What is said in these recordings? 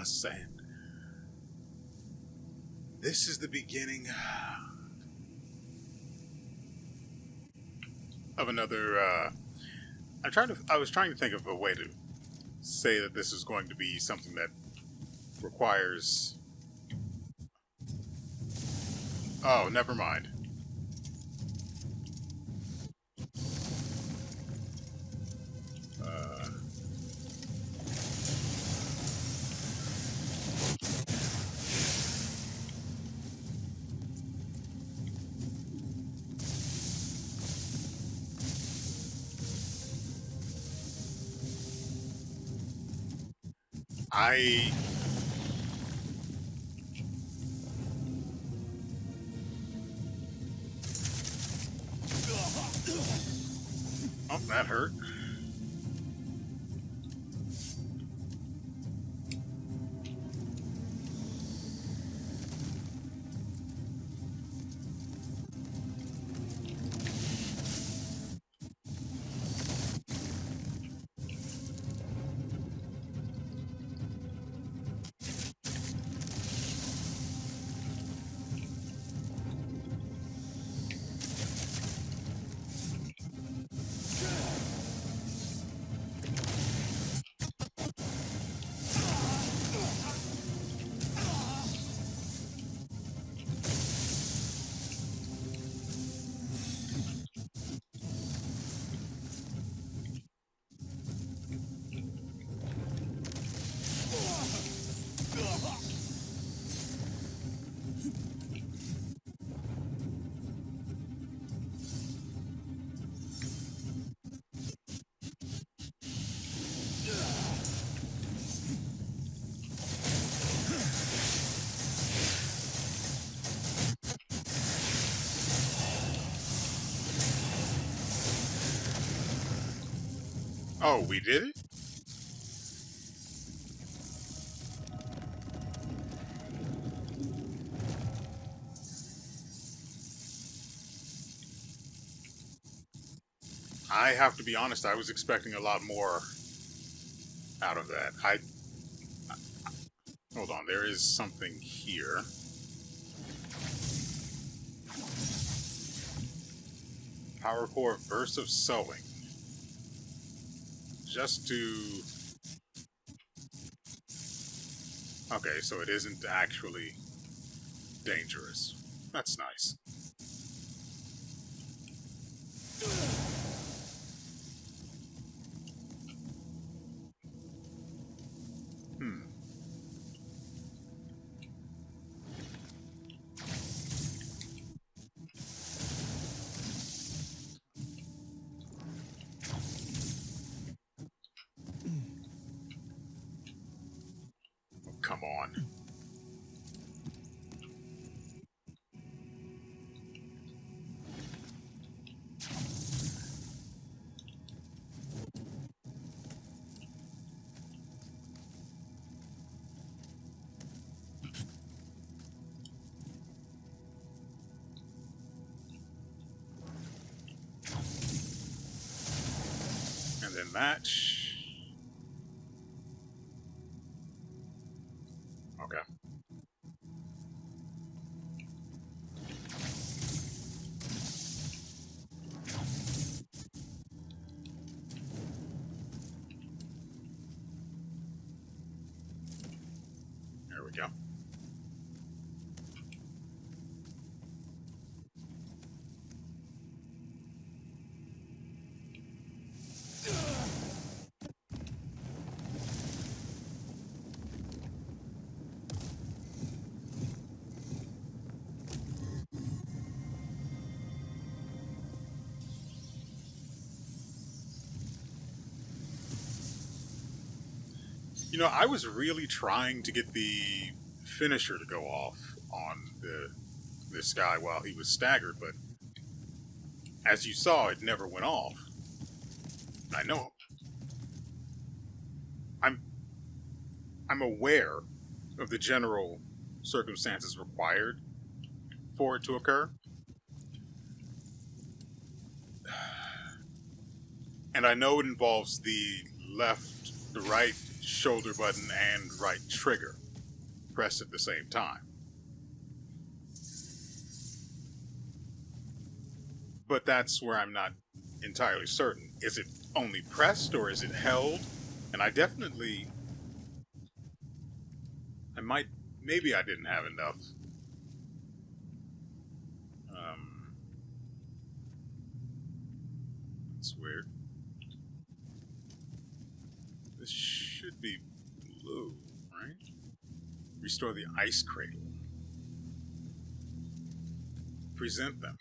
us, and this is the beginning of another. I was trying to think of a way to say that this is going to be something that requires. Oh, never mind. I Oh, that hurt. Oh, we did it? I have to be honest, I was expecting a lot more out of that. Hold on, there is something here. Power core burst of sewing. Just to... Okay, so it isn't actually dangerous. That's nice. Come on. And then match. Okay. There we go. You know, I was really trying to get the finisher to go off on this guy while he was staggered, but as you saw, it never went off. I know. I'm I'm aware of the general circumstances required for it to occur. And I know it involves the right shoulder button and right trigger pressed at the same time. But that's where I'm not entirely certain. Is it only pressed or is it held? And maybe I didn't have enough. That's weird. This should be blue, right? Restore the ice cradle. Present them.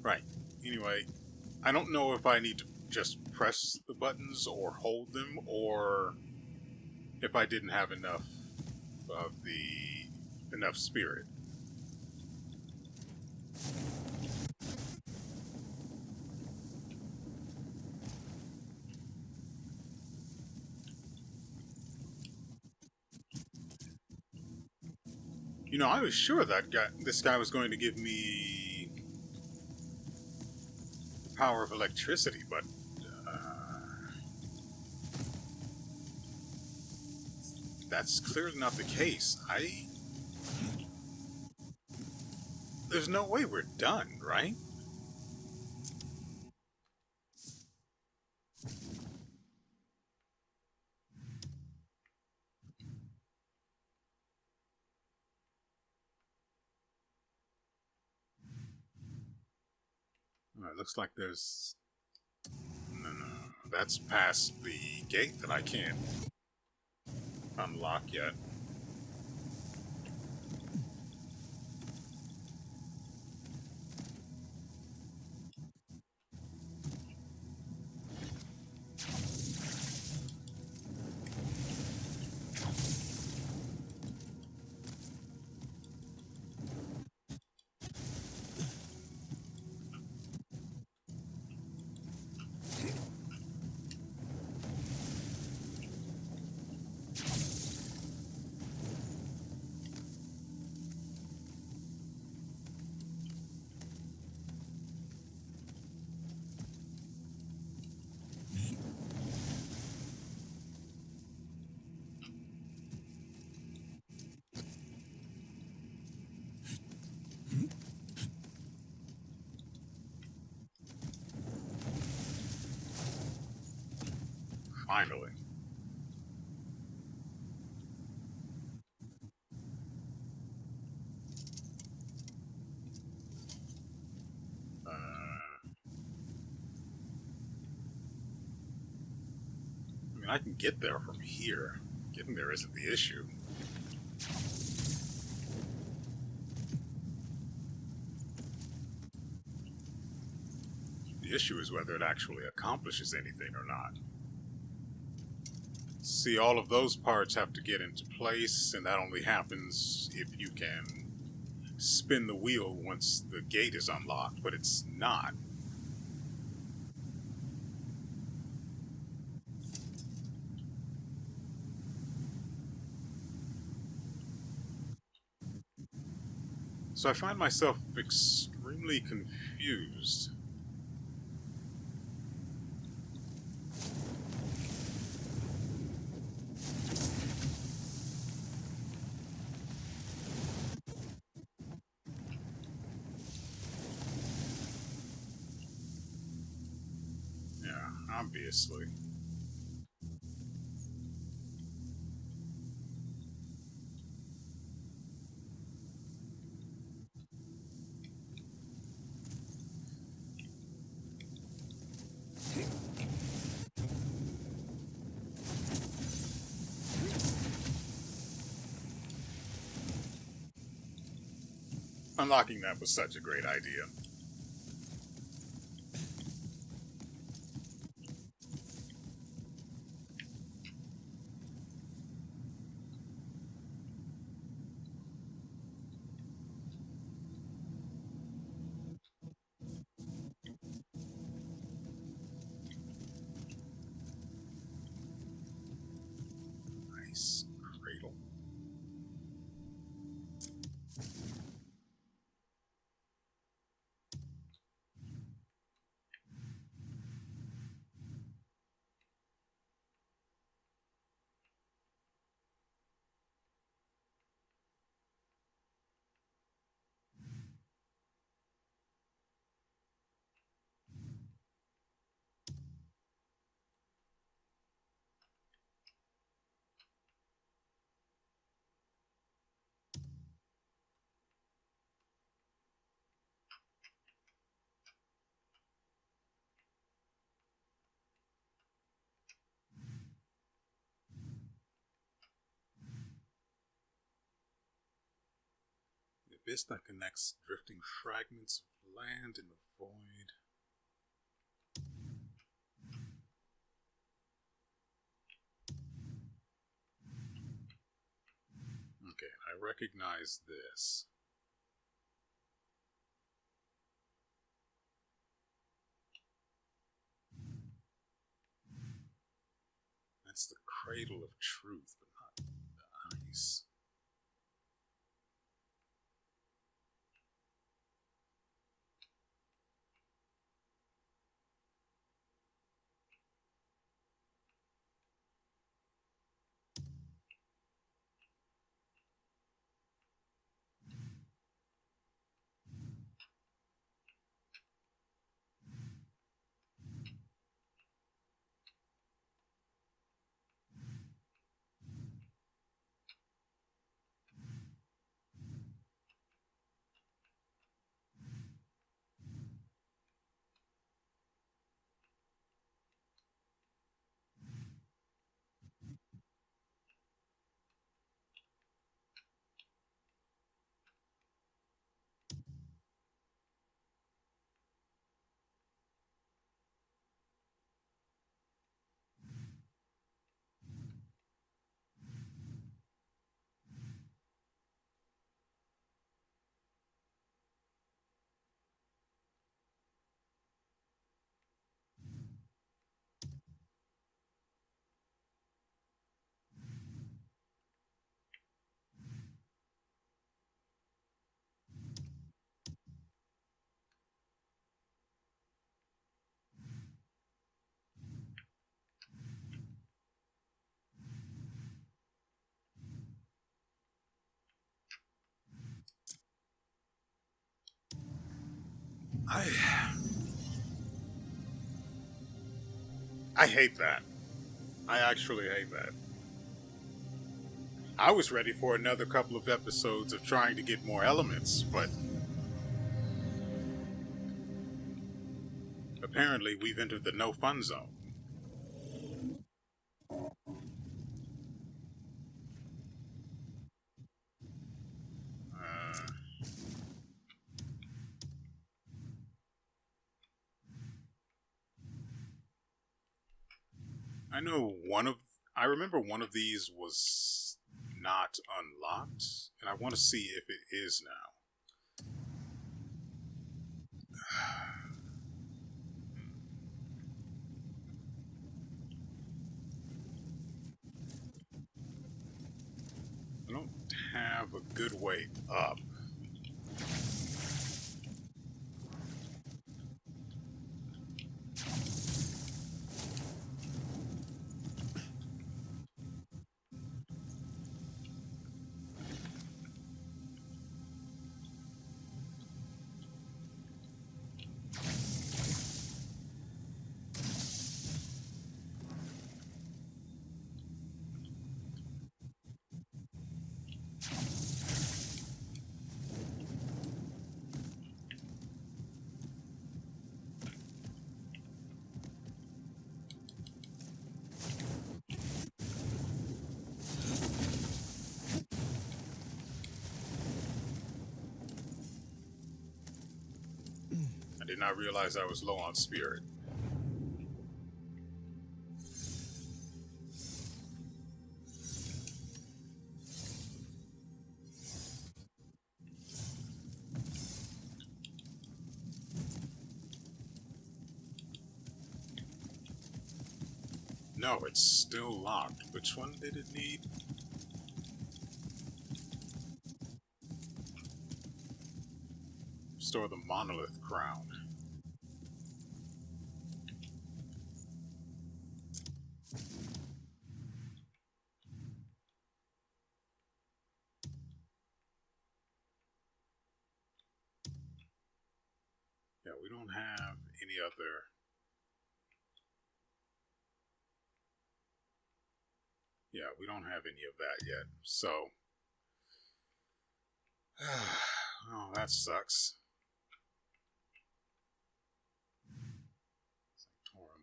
Right. Anyway, I don't know if I need to just press the buttons or hold them, or if I didn't have enough of enough spirit. You know, I was sure that this guy was going to give me the power of electricity, but that's clearly not the case. There's no way we're done, right? Alright, looks like there's... No, that's past the gate that I can't unlock yet. Finally. I mean, I can get there from here. Getting there isn't the issue. The issue is whether it actually accomplishes anything or not. See, all of those parts have to get into place, and that only happens if you can spin the wheel once the gate is unlocked, but it's not. So I find myself extremely confused. Yeah, obviously. Unlocking that was such a great idea. Nice cradle. abyss that connects drifting fragments of land in the void. Okay, I recognize this. That's the cradle of truth, but not the ice. I hate that. I actually hate that. I was ready for another couple of episodes of trying to get more elements, but apparently we've entered the no fun zone. Uh, I remember one of these was not unlocked, and I want to see if it is now. I don't have a good way up. I did not realize I was low on spirit. No, it's still locked. Which one did it need? Restore the monolith crown. Yeah, we don't have any other. Yeah, we don't have any of that yet. So, oh, that sucks. Sanctorum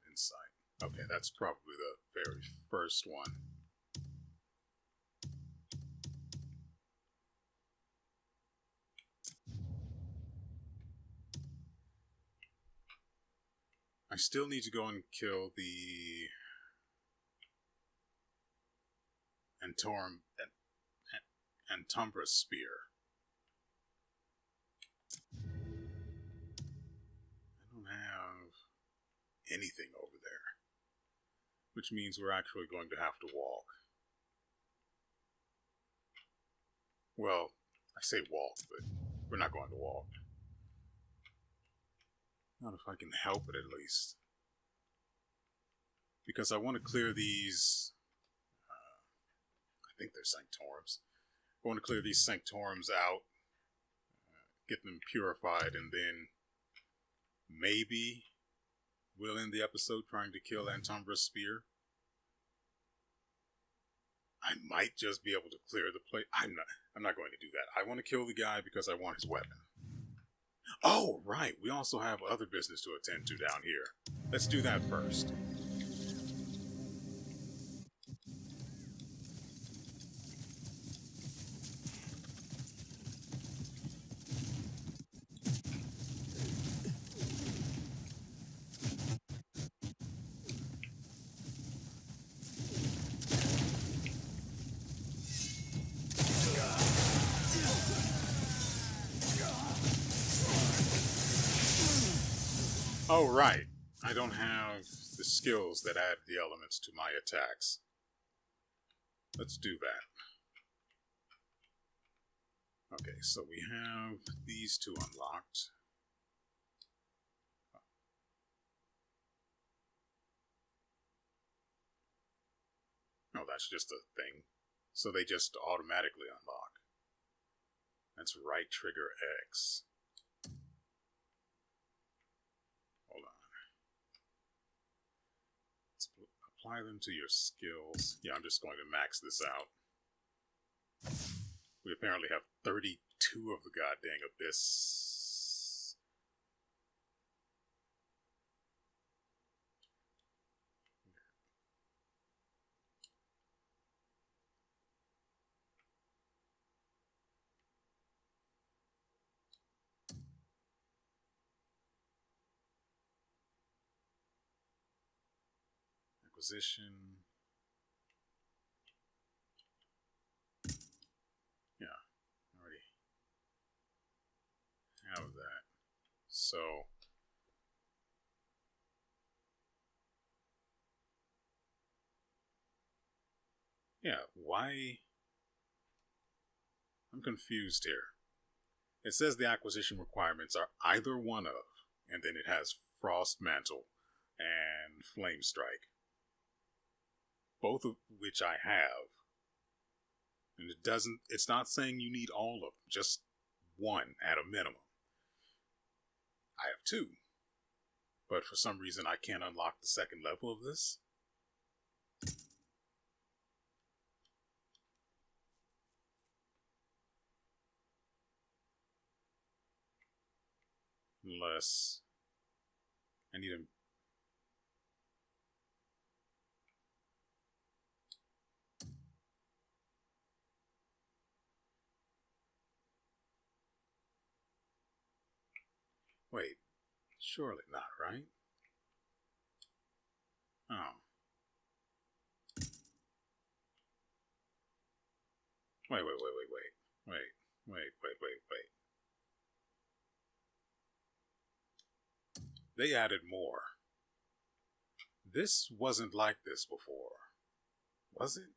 Insight. Okay, that's probably the very first one. I still need to go and kill the Antumbra spear. I don't have anything over there, which means we're actually going to have to walk. Well, I say walk, but we're not going to walk. Not if I can help it, at least. Because I want to clear these... I think they're Sanctorums. I want to clear these Sanctorums out, get them purified, and then maybe we'll end the episode trying to kill Antumbra's spear. I might just be able to clear the place. I'm not going to do that. I want to kill the guy because I want his weapon. Oh, right. We also have other business to attend to down here. Let's do that first. Oh, right. I don't have the skills that add the elements to my attacks. Let's do that. Okay, so we have these two unlocked. No, that's just a thing. So they just automatically unlock. That's right trigger X. Hold on. Let's apply them to your skills. Yeah, I'm just going to max this out. We apparently have 32 of the goddamn abyss. Acquisition. Yeah, already have that. So yeah, why? I'm confused here. It says the acquisition requirements are either one of, and then it has Frost Mantle and Flame Strike. Both of which I have. And it's not saying you need all of them, just one at a minimum. I have two. But for some reason I can't unlock the second level of this. Unless I need a... Wait, surely not, right? Oh. Wait. They added more. This wasn't like this before. Was it?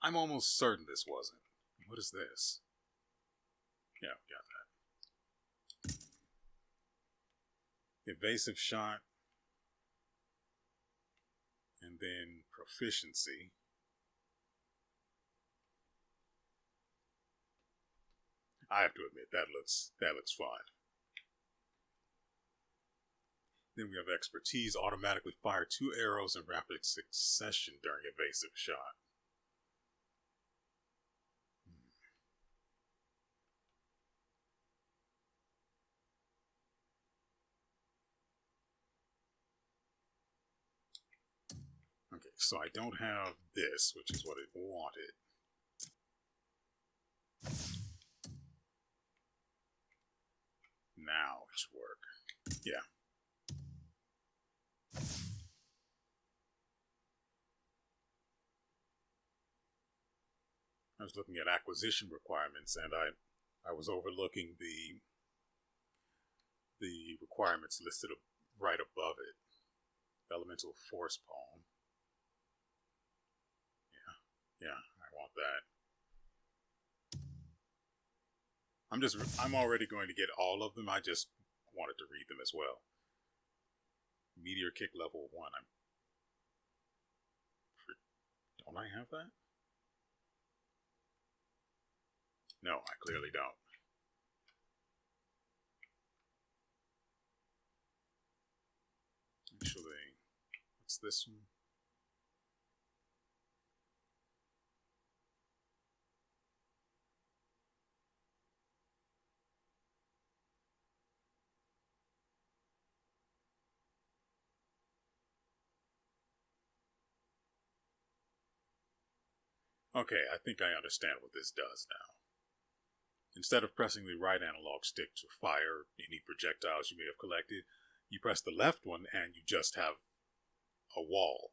I'm almost certain this wasn't. What is this? Yeah, we got that. Evasive shot. And then proficiency. I have to admit, that looks fun. Then we have expertise, automatically fire 2 arrows in rapid succession during evasive shot. Okay, so I don't have this, which is what it wanted. Now it should work. Yeah. was looking at acquisition requirements, and I was overlooking the requirements listed right above it. Elemental Force Palm. Yeah, I want that. I'm already going to get all of them. I just wanted to read them as well. Meteor Kick level 1. Don't I have that? No, I clearly don't. Actually, what's this one? Okay, I think I understand what this does now. Instead of pressing the right analog stick to fire any projectiles you may have collected, you press the left one and you just have a wall.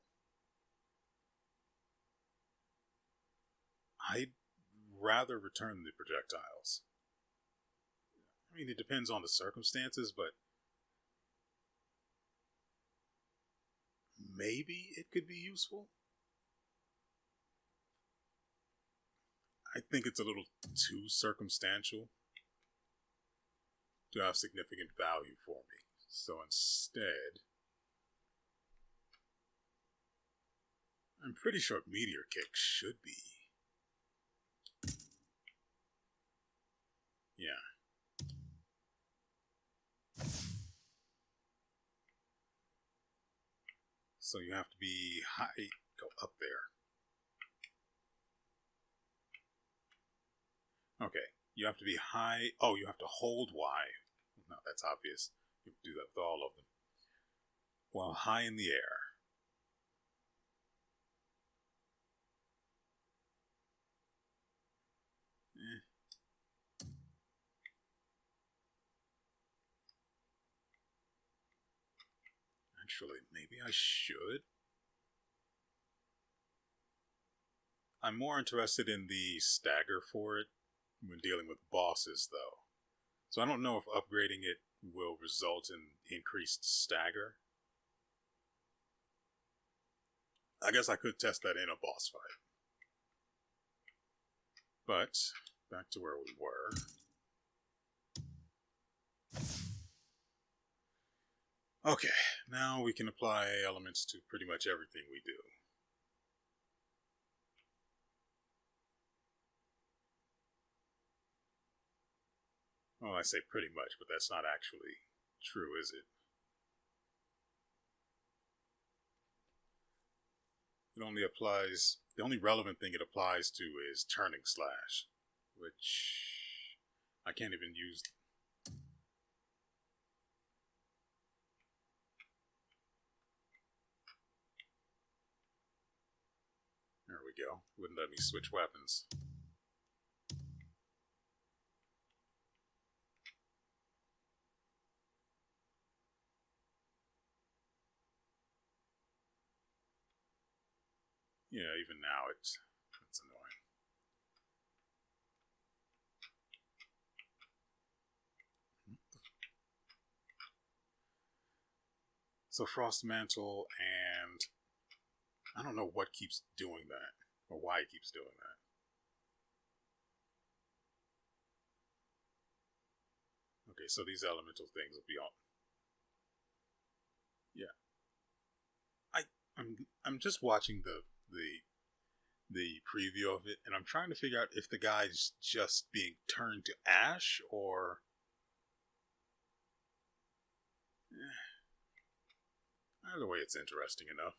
I'd rather return the projectiles. I mean, it depends on the circumstances, but maybe it could be useful. I think it's a little too circumstantial to have significant value for me. So instead, I'm pretty sure Meteor Kick should be. Yeah. So you have to be high, go up there. Okay, you have to be high. Oh, you have to hold Y. No, that's obvious. You have to do that with all of them. While high in the air. Actually, maybe I should. I'm more interested in the stagger for it when dealing with bosses, though. So I don't know if upgrading it will result in increased stagger. I guess I could test that in a boss fight. But, back to where we were. Okay, now we can apply elements to pretty much everything we do. Well, I say pretty much, but that's not actually true, is it? It only applies, the only relevant thing it applies to is turning slash, which I can't even use. There we go. Wouldn't let me switch weapons. Yeah, even now it's annoying. So Frost Mantle, and I don't know what keeps doing that, or why it keeps doing that. Okay, so these elemental things will be on. Yeah, I'm just watching the preview of it, and I'm trying to figure out if the guy's just being turned to ash, or either way, it's interesting enough.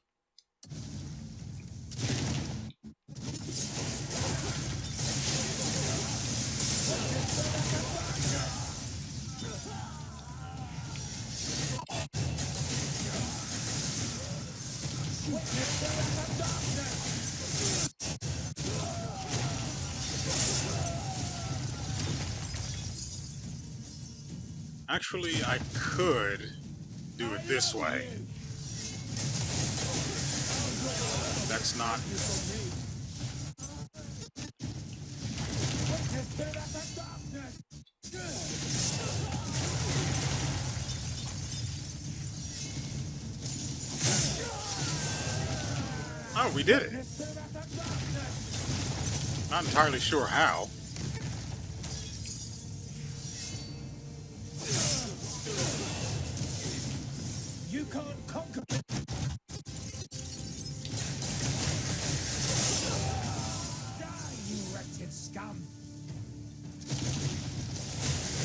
Actually, I could do it this way. That's not... Oh, we did it. Not entirely sure how. You can't conquer. Die, you wretched scum!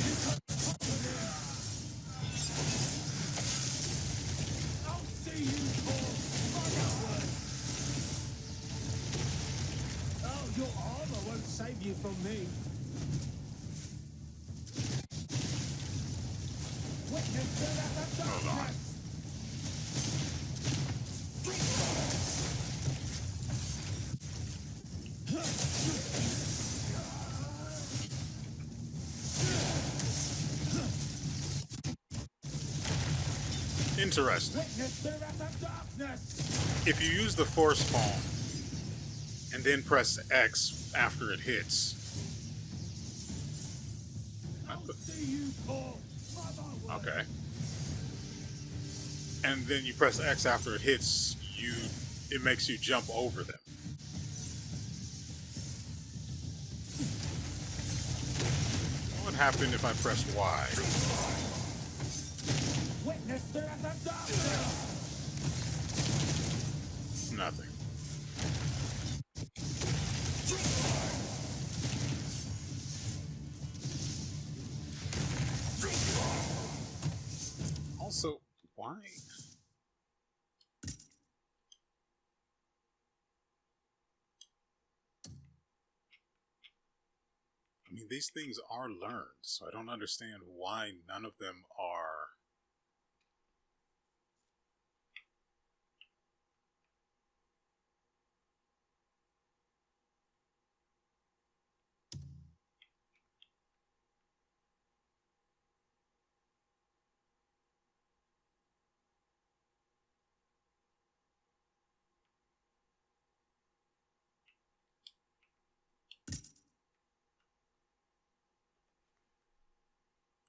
You can't conquer me. I'll see you for fireworks. Oh, your armor won't save you from me. Witness the wrath of darkness. Interesting. Witness the wrath of darkness. If you use the force palm and then press X after it hits. I'll see you for fireworks. Okay. And then you press X after it hits, it makes you jump over them. What would happen if I press Y? Witness the wrath of darkness. Nothing. Also, why? I mean, these things are learned, so I don't understand why none of them are.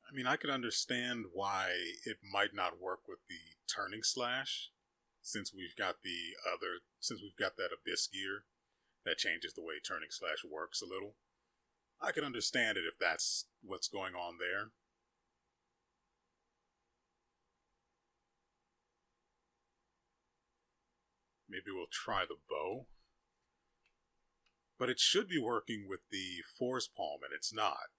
I mean, I could understand why it might not work with the turning slash, since we've got that abyss gear that changes the way turning slash works a little. I could understand it if that's what's going on there. Maybe we'll try the bow. But it should be working with the force palm, and it's not.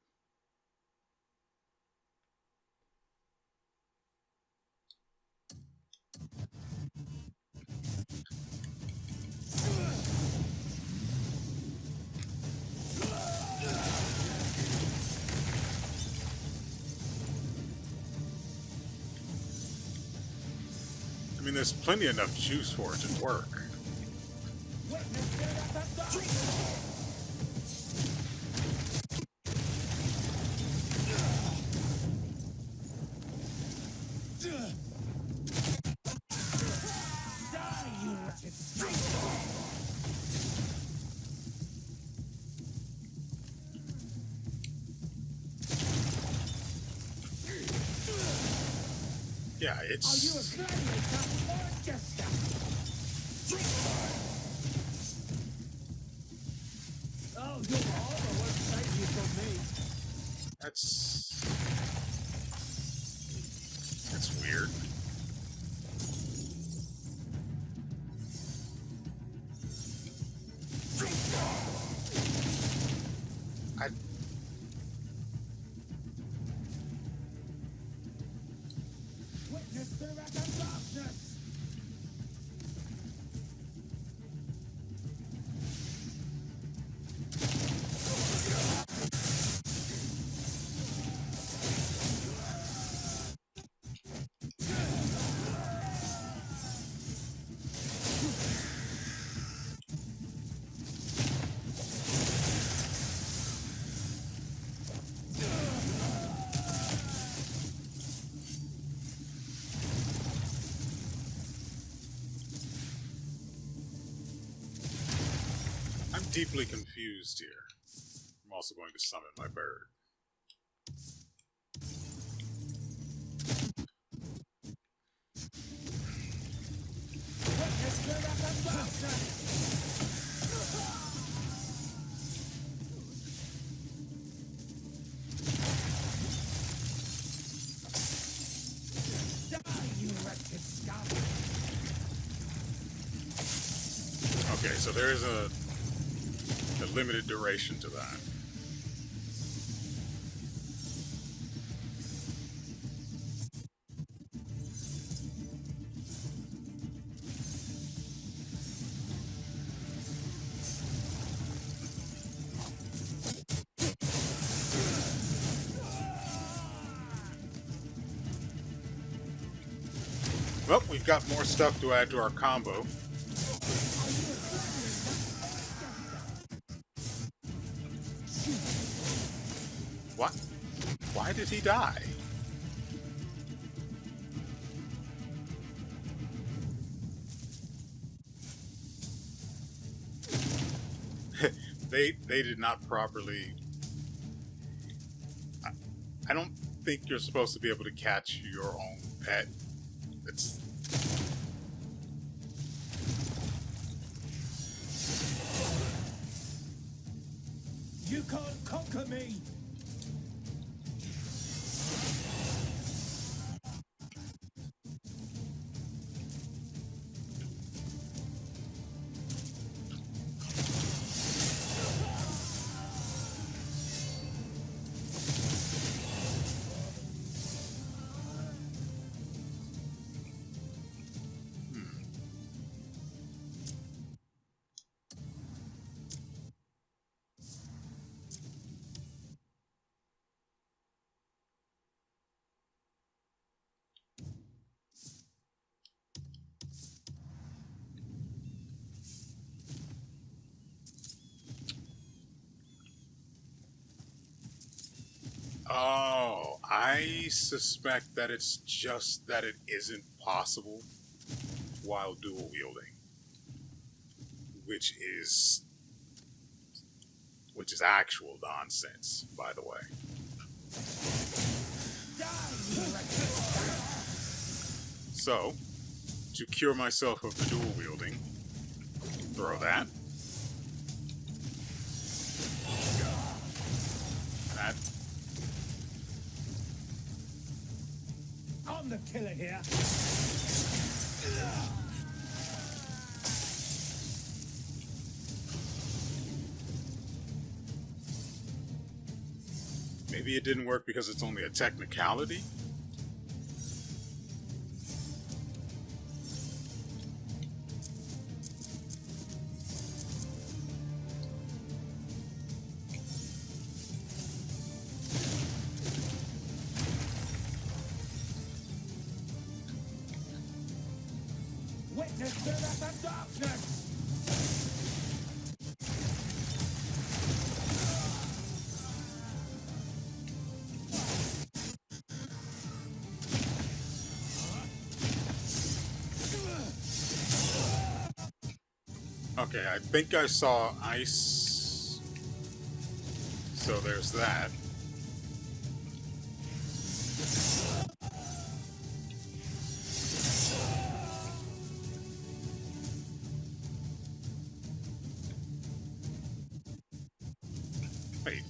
I mean, there's plenty enough juice for it to work. Yeah, it's... Are you a gladiator or a jester? Oh, your armor won't save you from me. That's weird. Witness the wrath of darkness. I'm deeply confused here. I'm also going to summon my bird. Okay, so there is a limited duration to that. Well, we've got more stuff to add to our combo. What? Why did he die? They did not properly. I don't think you're supposed to be able to catch your own pet. It's You can't conquer me! Oh, I suspect that it's just that it isn't possible while dual wielding, which is actual nonsense, by the way. So, to cure myself of the dual wielding, throw that. That. I'm the killer here. Maybe it didn't work because it's only a technicality? Witness the wrath of darkness! Okay, I think I saw ice. So there's that. Wait.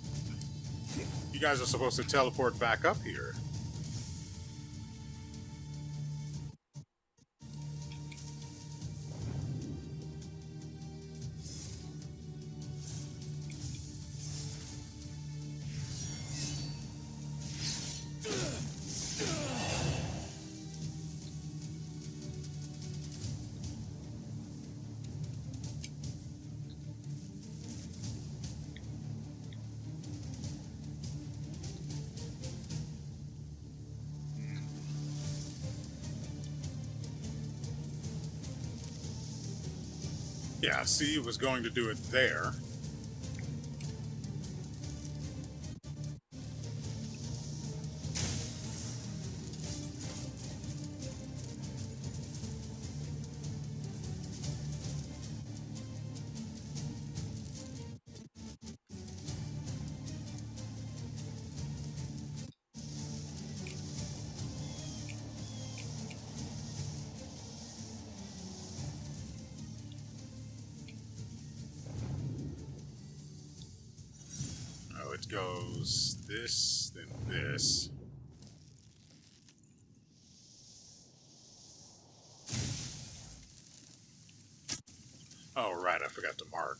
You guys are supposed to teleport back up here. Yeah, see, it was going to do it there. goes this, then this. Oh, right, I forgot to mark.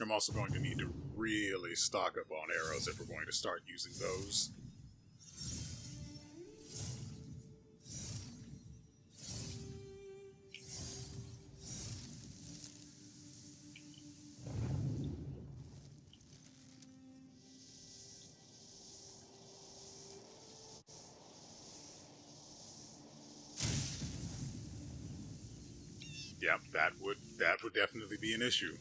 I'm also going to need to really stock up on arrows if we're going to start using those. Yeah, that would definitely be an issue.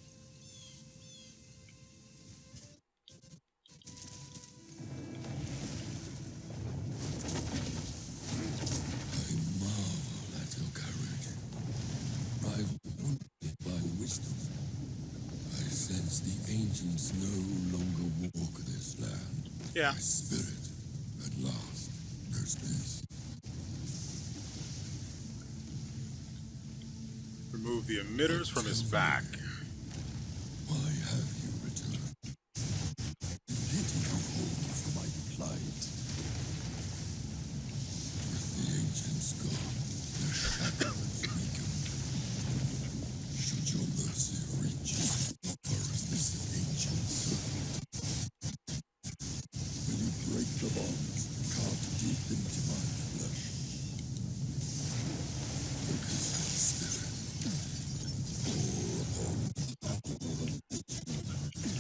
The ancients no longer walk this land. Yeah. My spirit, at last, knows peace. Remove the emitters from his back. Why have you returned? Pity you hold for my plight. With the ancients gone, their shadows weaken. Should your mercy reach as far as this ancient serpent? Will you break the bonds carved deep into my flesh? Focus your spirit. Pour upon the power of nature.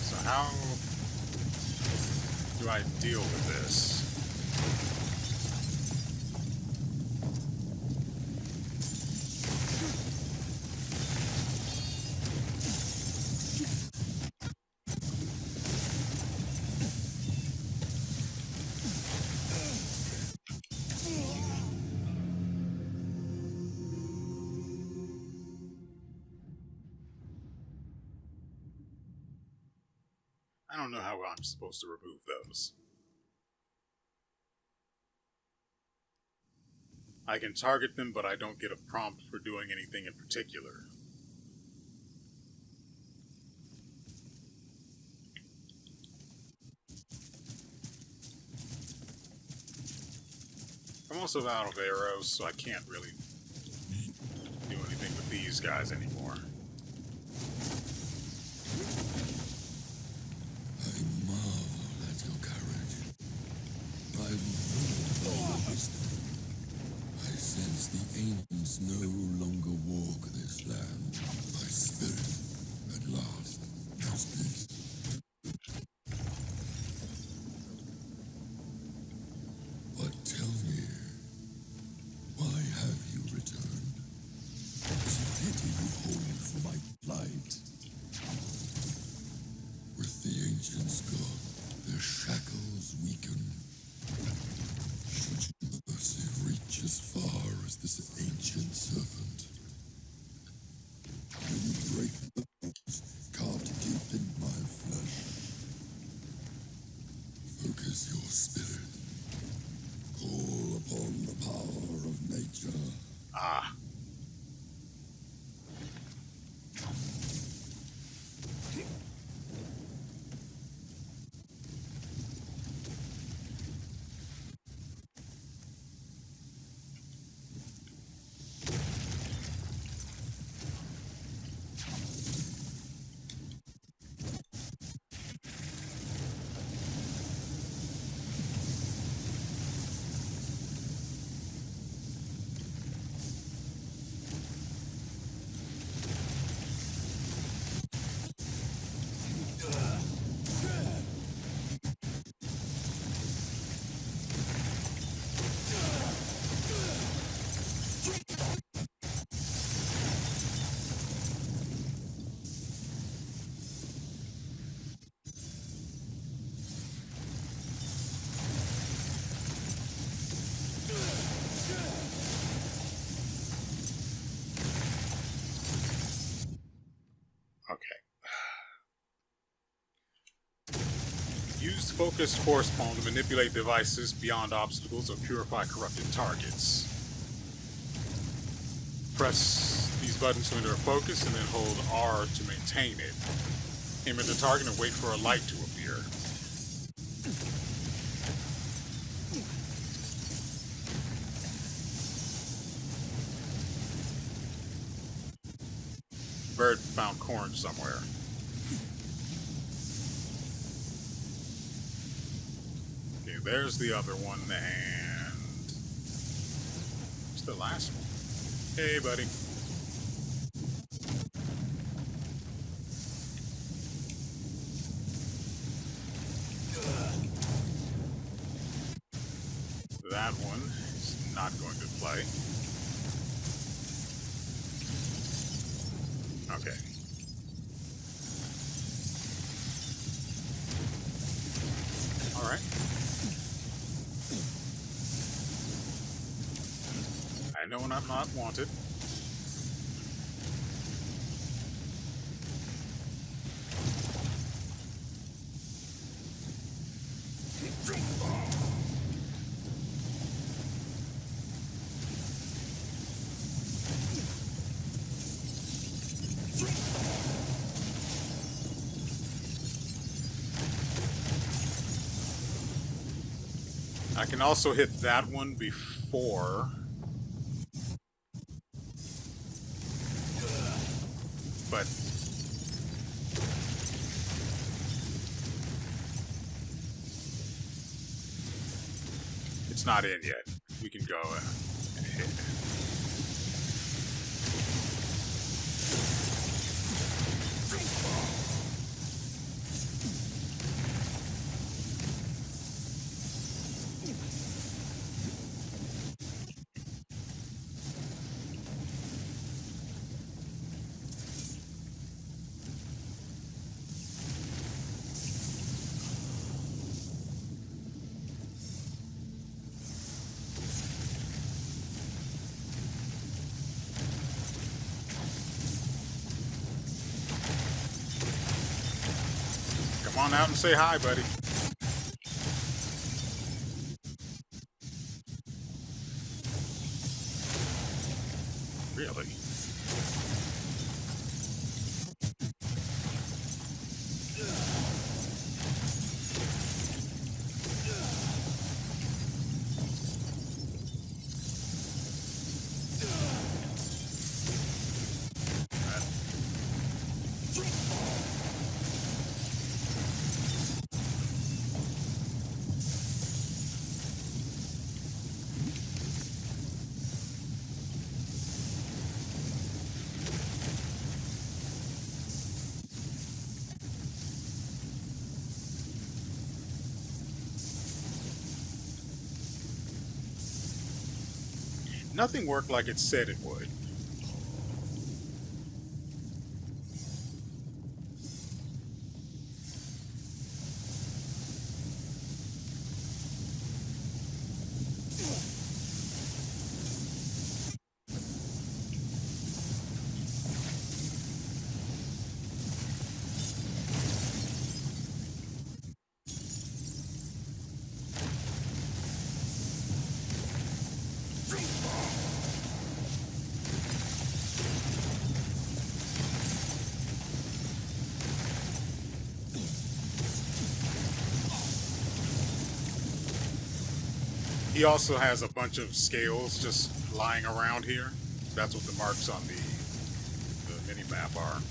So how do I deal with this? I don't know how I'm supposed to remove those. I can target them, but I don't get a prompt for doing anything in particular. I'm also out of arrows, so I can't really do anything with these guys anymore. I marvel at your courage. I rule your wisdom. I sense the ancients no longer walk this land. My spirit, at last, knows peace. But tell me, why have you returned? Is it pity you hold for my plight? With the ancients gone, their shackles weaken. Should your mercy reach as far as this ancient serpent? Will you break the bones carved deep in my flesh? Focus your spirit. Call upon the power of nature. Ah. Used focused force palm to manipulate devices beyond obstacles or purify corrupted targets. Press these buttons to enter a focus and then hold R to maintain it. Aim at the target and wait for a light to appear. Bird found corn somewhere. Okay, there's the other one, and it's the last one. Hey, buddy. That one is not going to play. Okay. All right. I know when I'm not wanted. I can also hit that one before, but it's not in yet. We can go and hit it. Come on out and say hi, buddy. Really? Nothing worked like it said it would. He also has a bunch of scales just lying around here. That's what the marks on the mini-map are.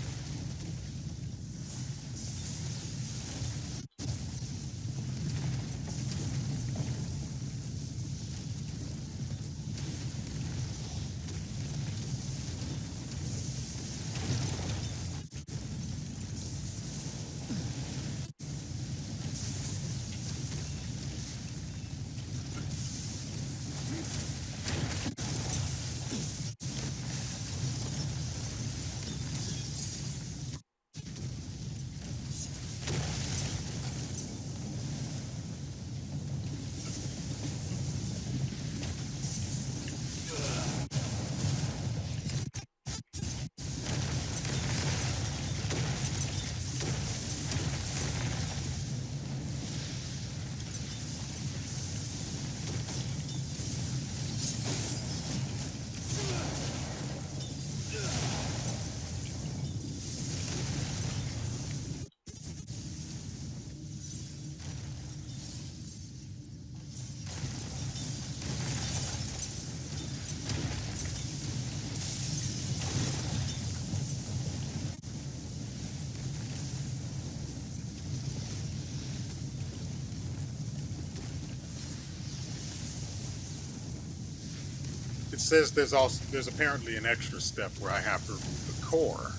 It says there's apparently an extra step where I have to remove the core.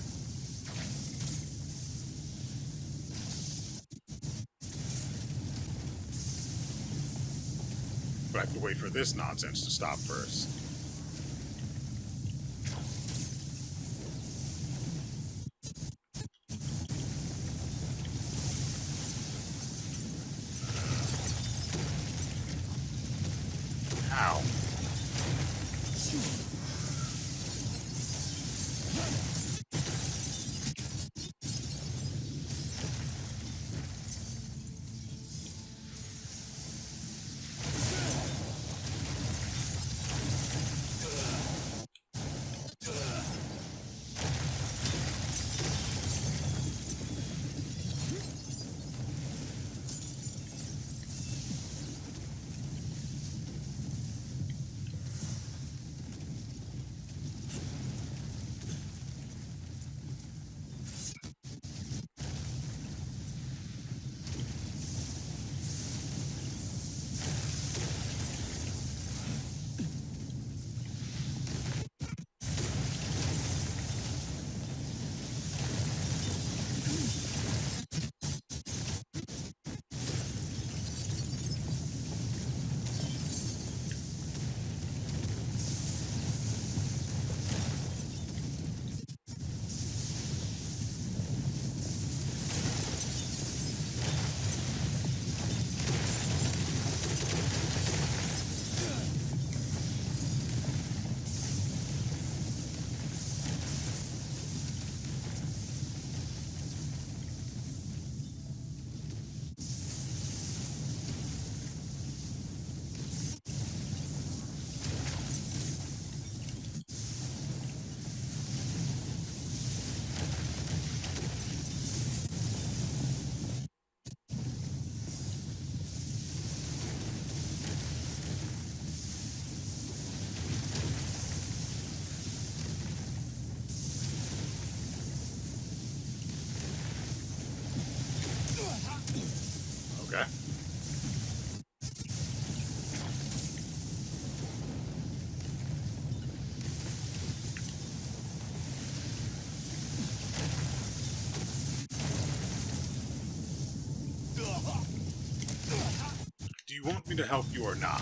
But I have to wait for this nonsense to stop first. How? Okay. Do you want me to help you or not?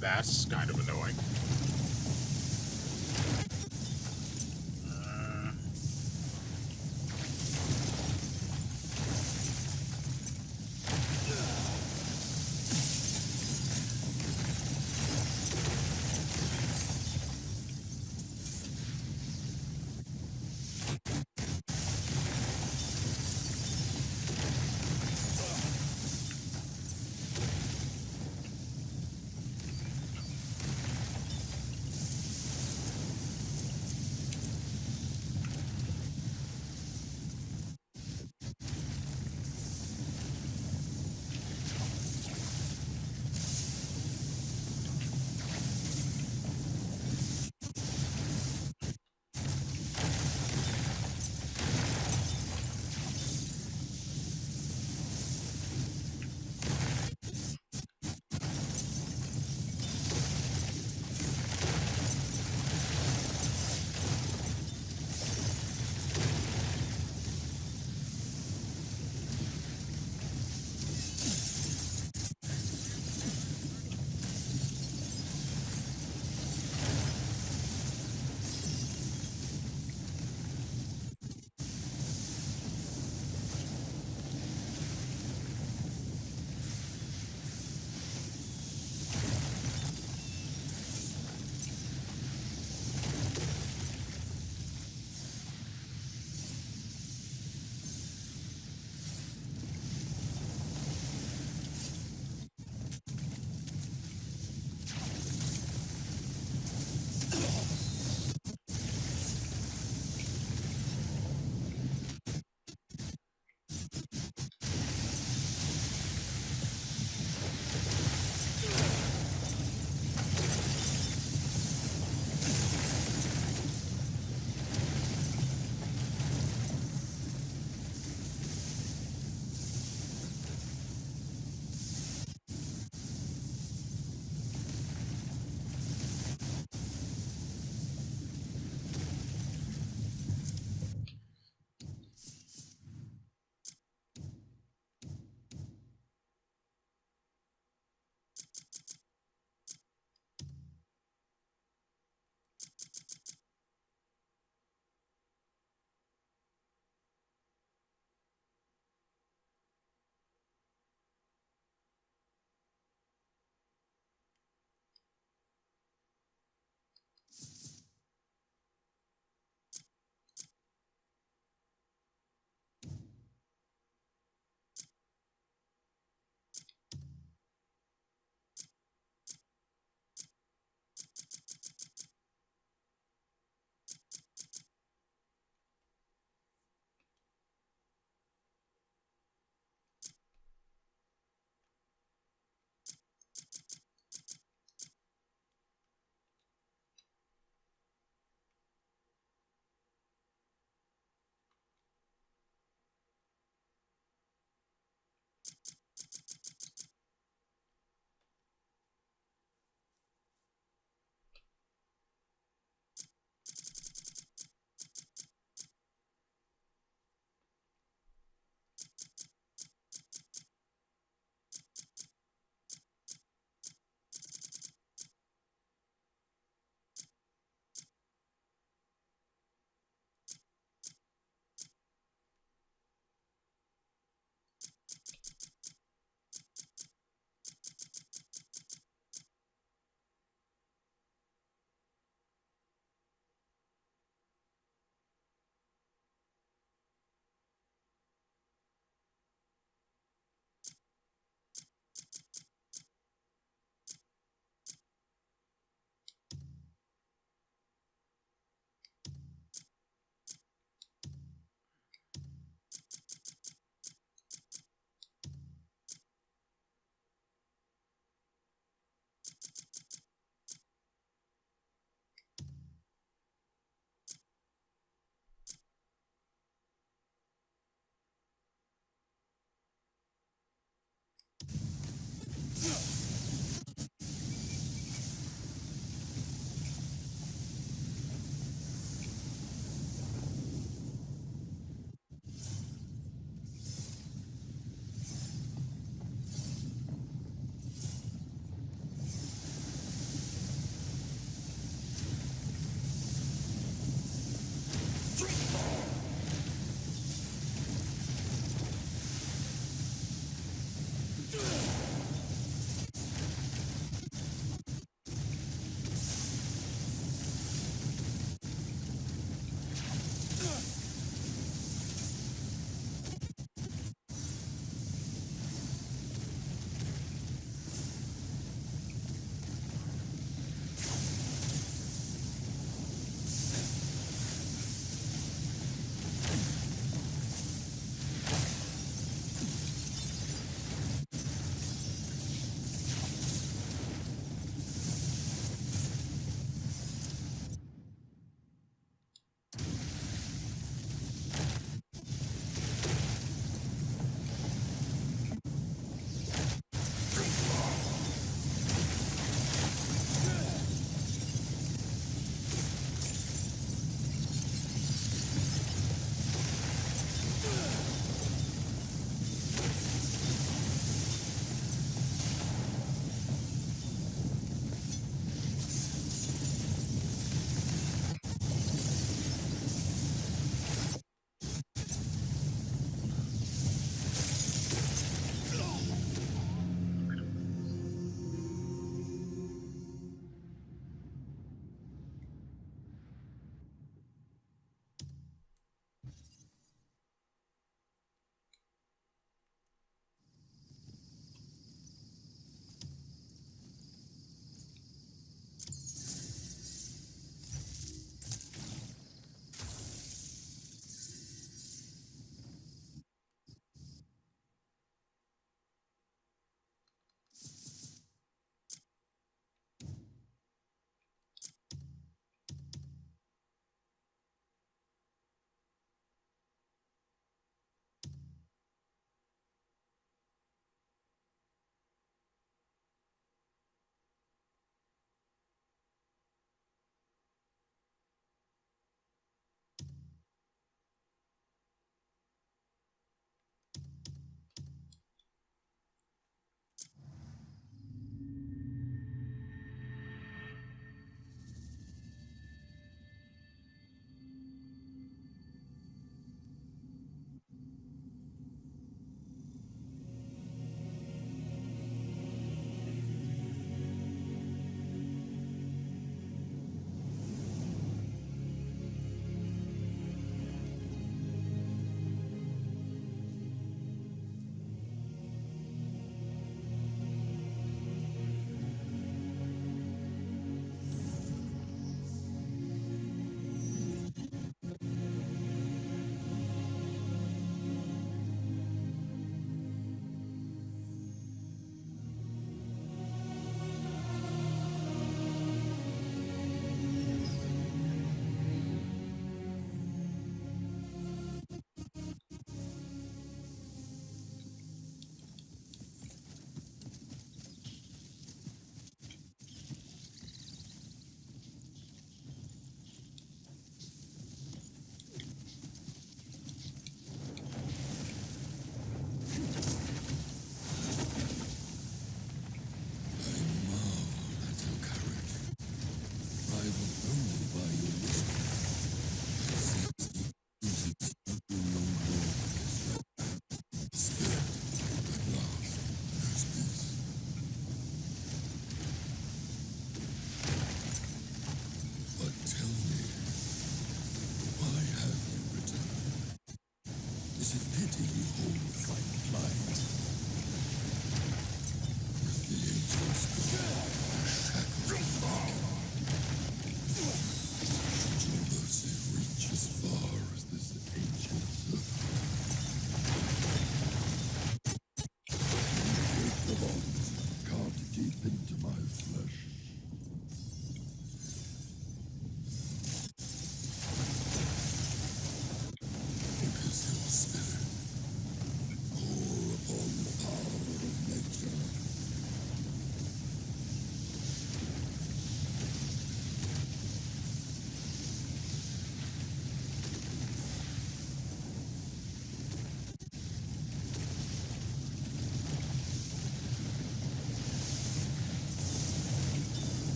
That's kind of annoying.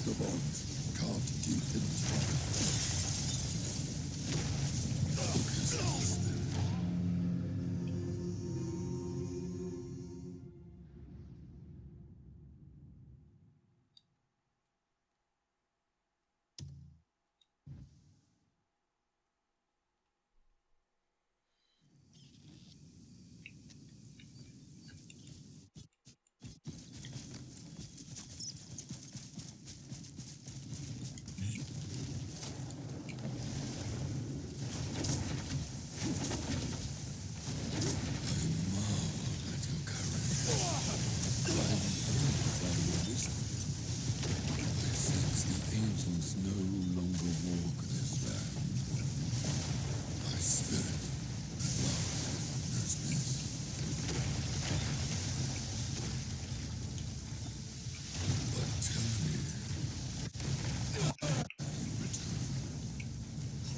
the bonds carved deep into my flesh. Focus your spirit.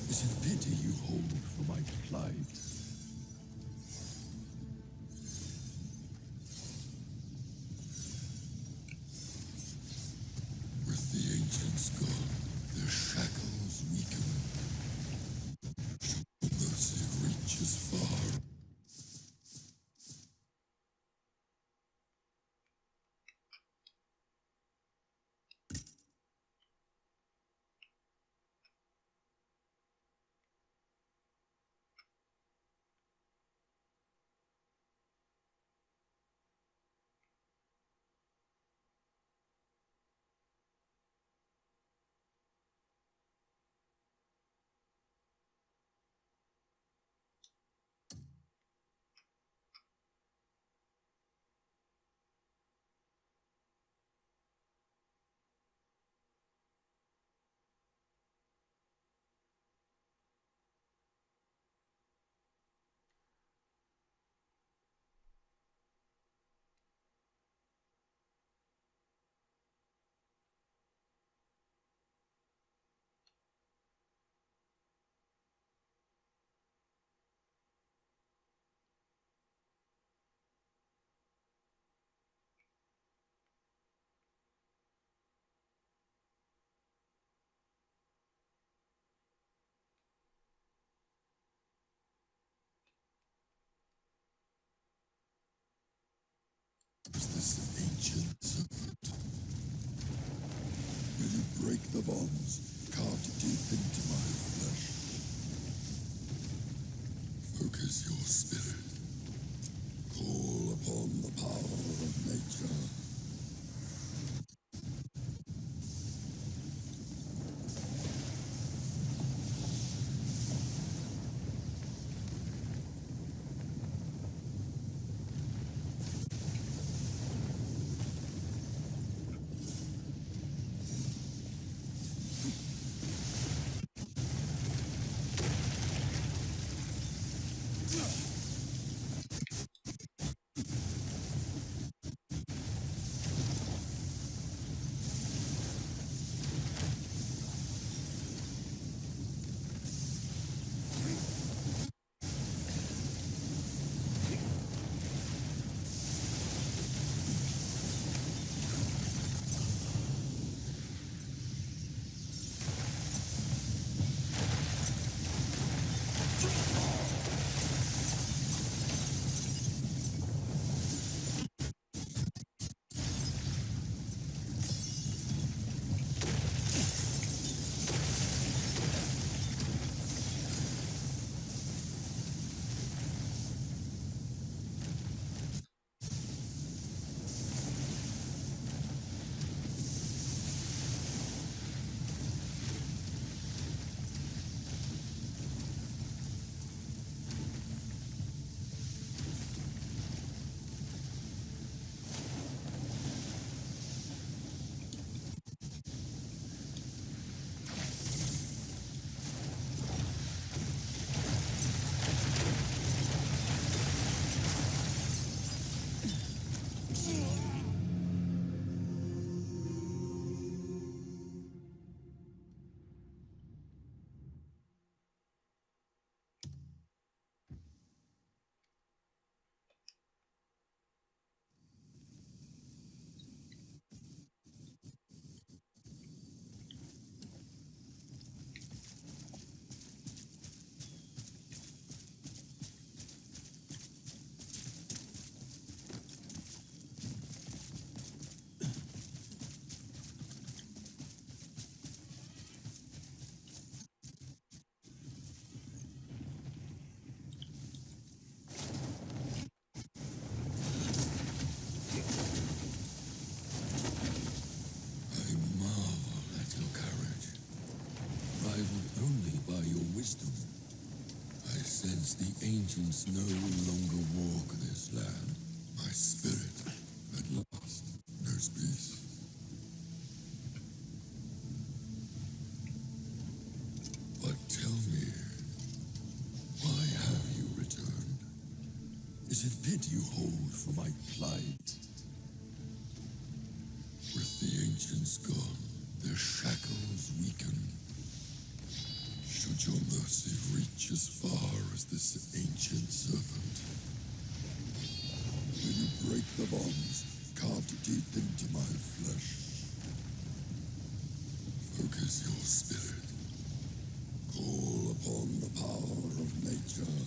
Is it pity you hold for my plight? With the ancients gone, their shackles weaken. Mercy reaches far. Is this ancient serpent? Will you break the bonds carved deep into my flesh? Focus your spirit. Call upon the power of nature. sense the ancients no longer walk this land. My spirit, at last, knows peace. But tell me, why have you returned? Is it pity you hold for my plight? With the ancients gone, their shackles weaken. Should your mercy reach as far as this ancient serpent? Will you break the bonds carved deep into my flesh? Focus your spirit. Call upon the power of nature.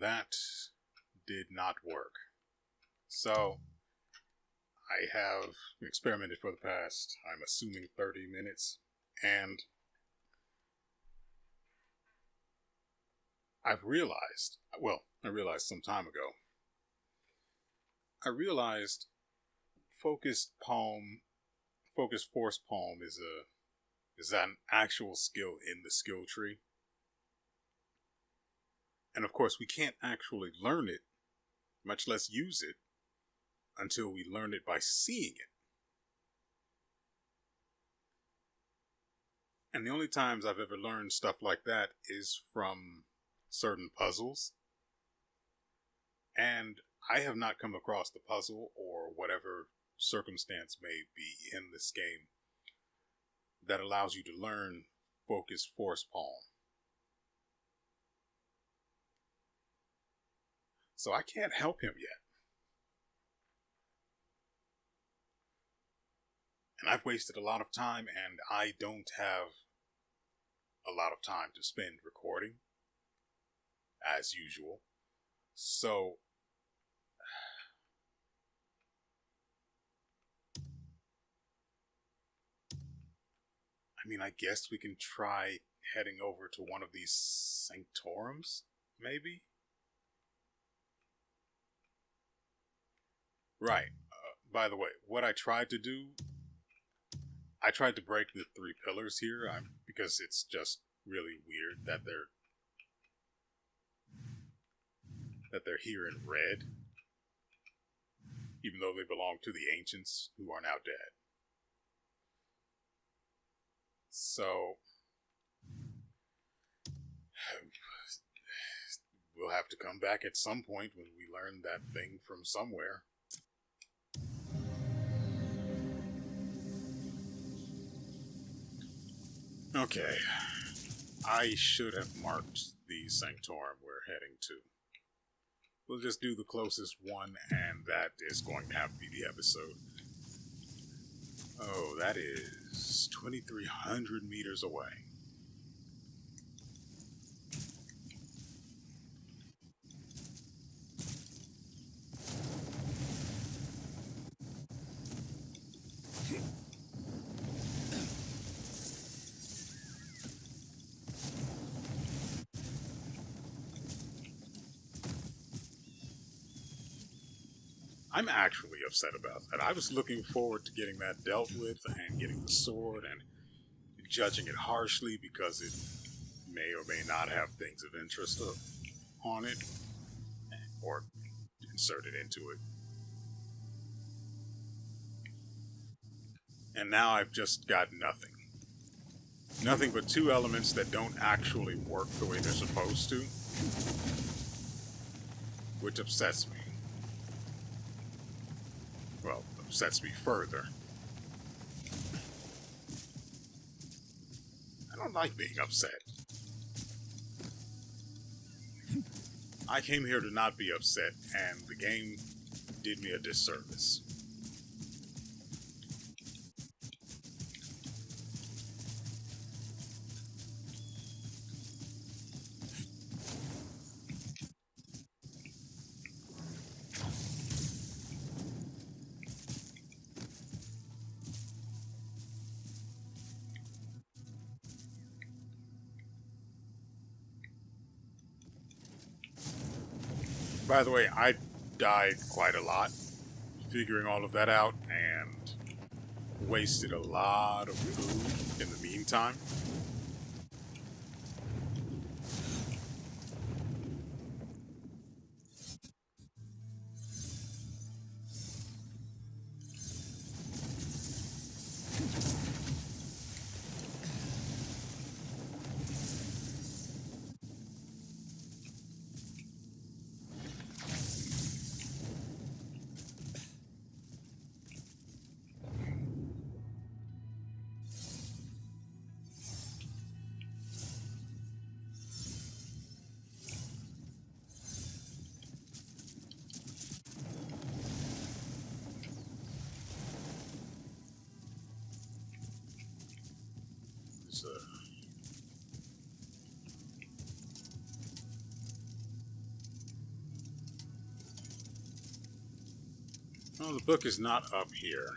that did not work. So, I have experimented for the past, I'm assuming, 30 minutes, and I realized some time ago, I realized focused force palm is an actual skill in the skill tree. And of course, we can't actually learn it, much less use it, until we learn it by seeing it. And the only times I've ever learned stuff like that is from certain puzzles. And I have not come across the puzzle or whatever circumstance may be in this game that allows you to learn focus force palm. So I can't help him yet. And I've wasted a lot of time, and I don't have a lot of time to spend recording, as usual. So, I mean, I guess we can try heading over to one of these sanctorums, maybe? Right. By the way, what I tried to do, I tried to break the 3 pillars here, because it's just really weird that they're here in red, even though they belong to the ancients who are now dead. So, we'll have to come back at some point when we learn that thing from somewhere. Okay, I should have marked the sanctorum we're heading to. We'll just do the closest one, and that is going to have to be the episode. Oh, that is 2,300 meters away. I'm actually upset about that. I was looking forward to getting that dealt with and getting the sword and judging it harshly because it may or may not have things of interest on it or inserted into it. And now I've just got nothing. Nothing but 2 elements that don't actually work the way they're supposed to, which upsets me. Well, upsets me further. I don't like being upset. I came here to not be upset, and the game did me a disservice. By the way, I died quite a lot figuring all of that out and wasted a lot of food in the meantime. There's Oh, the book is not up here.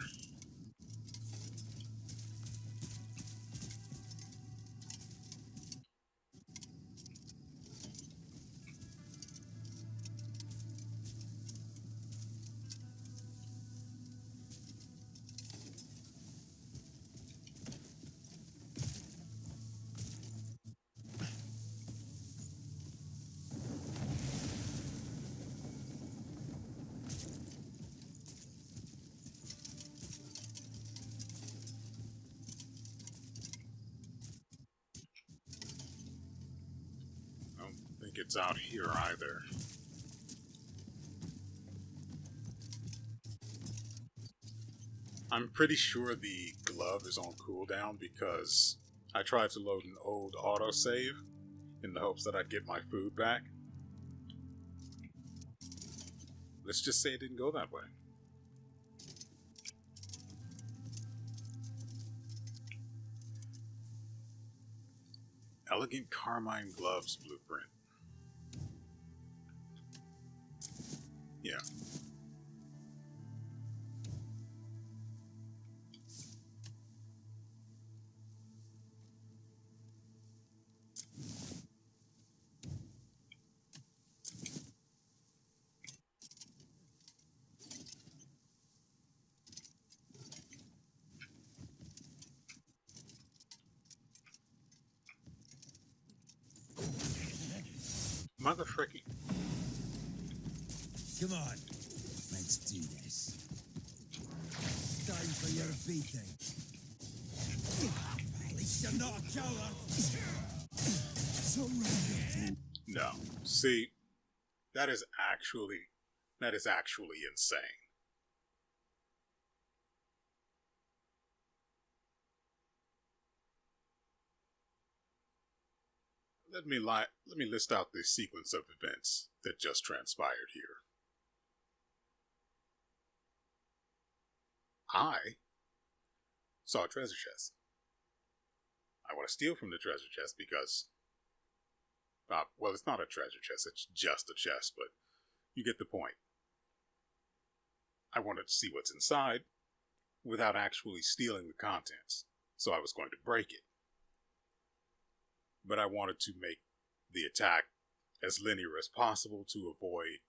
I don't think it's out here either. I'm pretty sure the glove is on cooldown because I tried to load an old autosave in the hopes that I'd get my food back. Let's just say it didn't go that way. Elegant Carmine Gloves blueprint. Yeah. Motherfricking. Come on, let's do this. Time for your beating. At least you're not a coward. Surrender. No. See, that is actually insane. Let me list out the sequence of events that just transpired here. I saw a treasure chest. I want to steal from the treasure chest because, well, it's not a treasure chest, it's just a chest, but you get the point. I wanted to see what's inside without actually stealing the contents, so I was going to break it. But I wanted to make the attack as linear as possible to avoid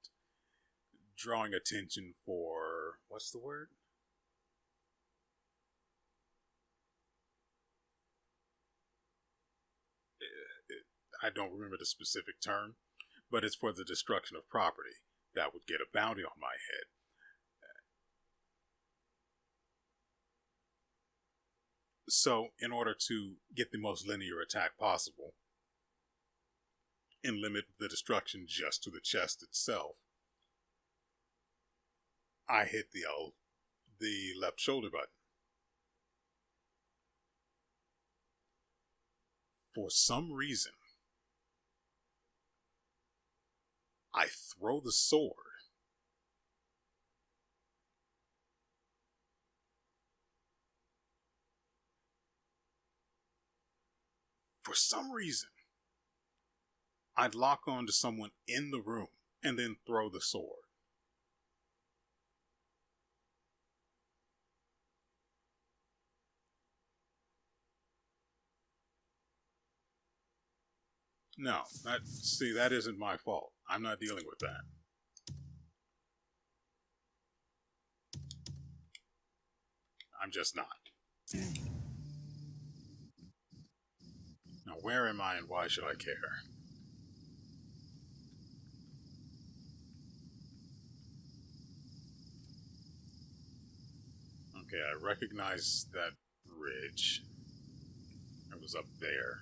drawing attention for, what's the word? I don't remember the specific term, but it's for the destruction of property that would get a bounty on my head. So, in order to get the most linear attack possible and limit the destruction just to the chest itself, I hit the left shoulder button. For some reason, I throw the sword. For some reason, I'd lock on to someone in the room and then throw the sword. No, that isn't my fault. I'm not dealing with that. I'm just not. Now, where am I and why should I care? Okay, I recognize that bridge. It was up there.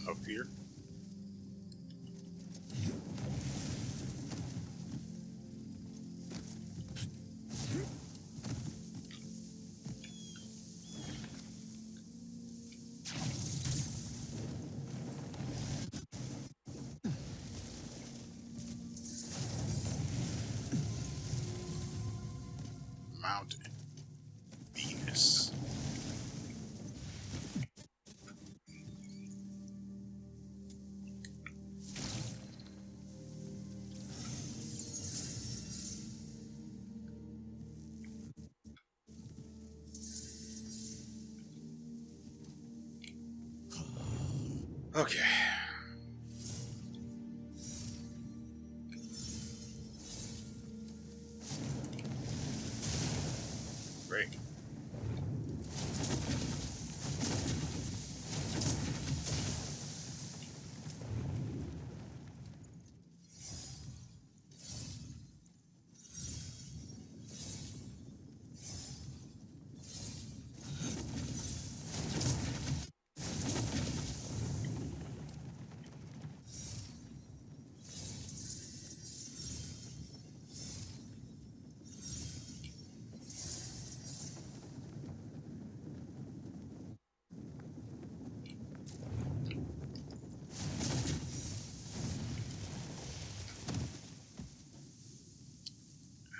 up here. Mount Venus. Okay. Great.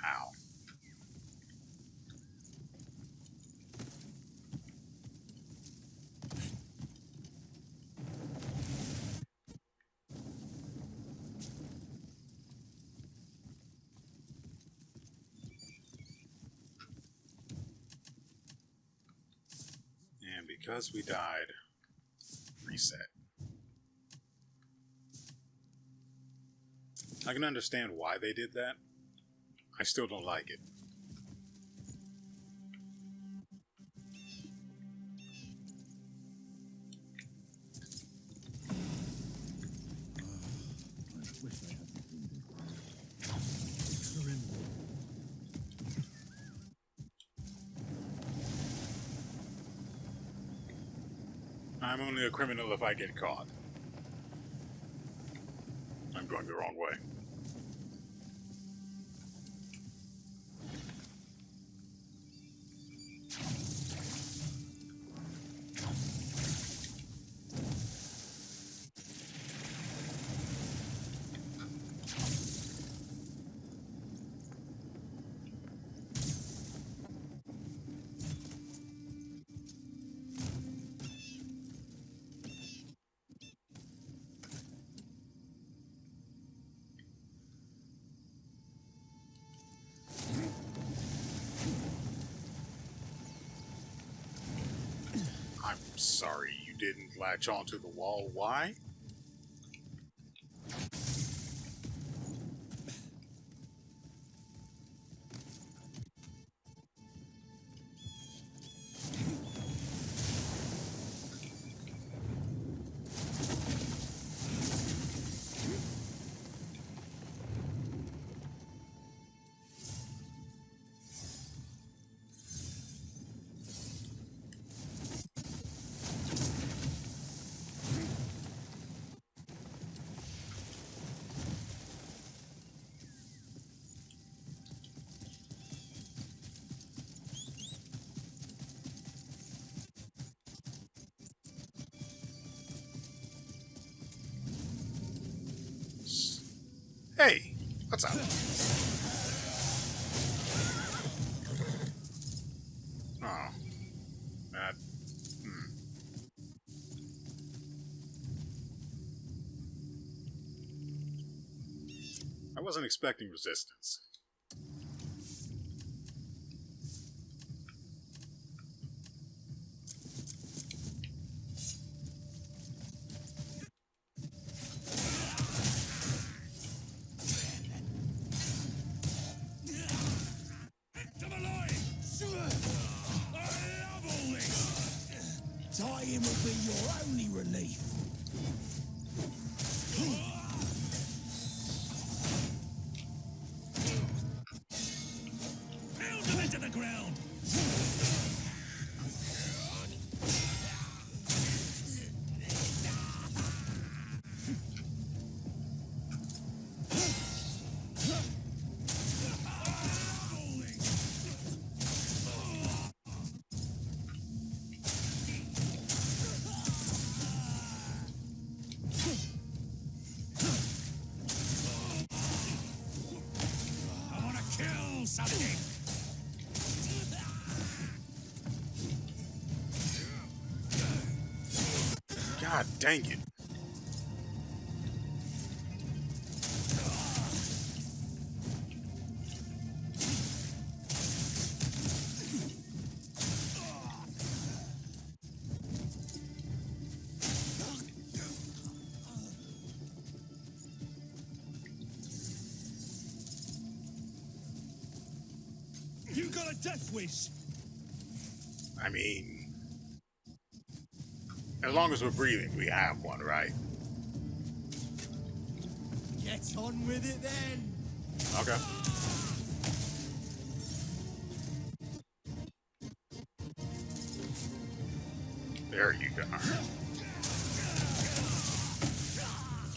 Ow. And because we died, reset. I can understand why they did that. I still don't like it. I wish they hadn't been there. Surrender. I'm only a criminal if I get caught. I'm going the wrong way. I'm sorry you didn't latch onto the wall. Why? Hey, what's up? Oh, that. I wasn't expecting resistance. Tie him will be your only relief. Pound him into the ground. something. God dang it. You got a death wish. I mean, as long as we're breathing, we have one, right? Get on with it then. Okay. There you go.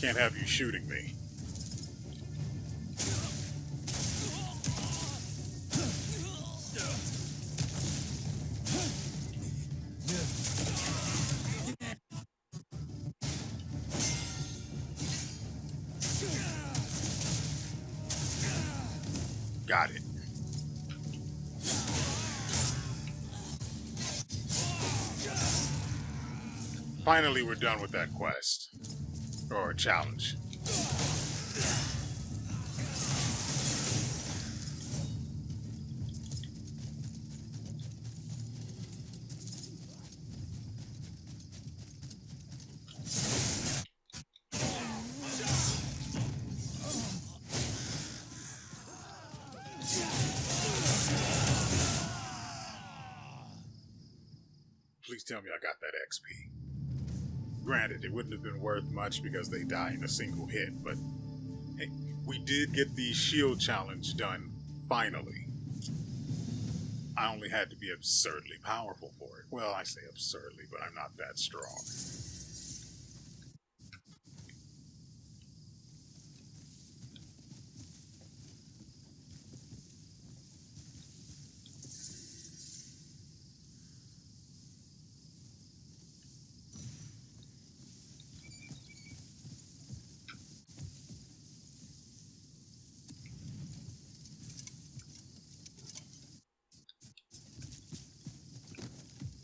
Can't have you shooting me. Got it. Finally, we're done with that quest. Or challenge. Please tell me I got that XP. Granted, it wouldn't have been worth much because they die in a single hit, but hey, we did get the shield challenge done, finally. I only had to be absurdly powerful for it. Well, I say absurdly, but I'm not that strong.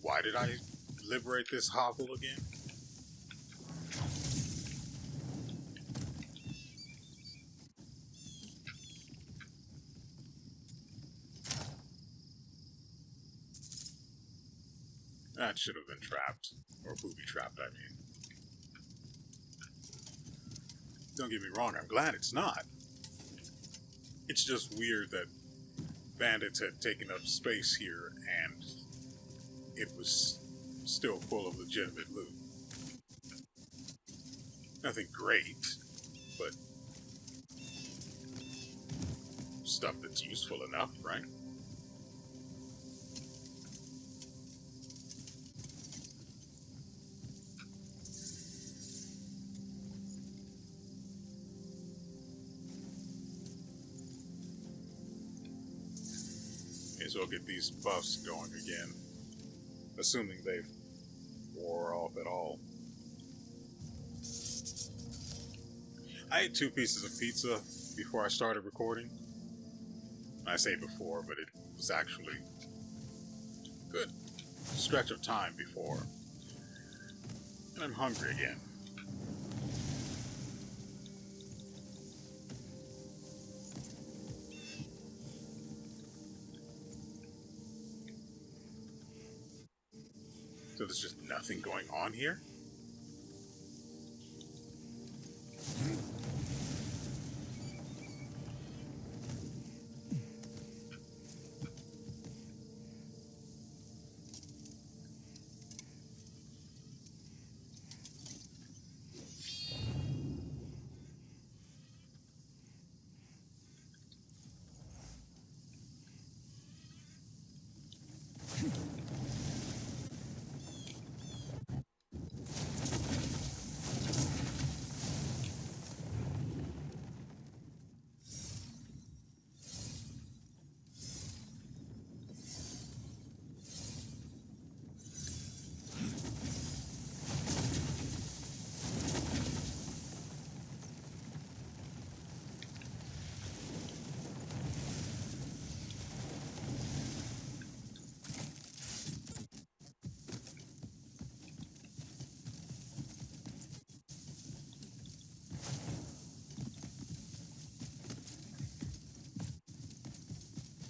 Why did I liberate this hovel again? That should have been trapped. Or booby trapped, I mean. Don't get me wrong, I'm glad it's not. It's just weird that bandits had taken up space here and it was still full of legitimate loot. Nothing great, but stuff that's useful enough, right? May as well get these buffs going again, assuming they've wore off at all. I ate 2 pieces of pizza before I started recording. I say before, but it was actually a good stretch of time before. And I'm hungry again. So there's just nothing going on here?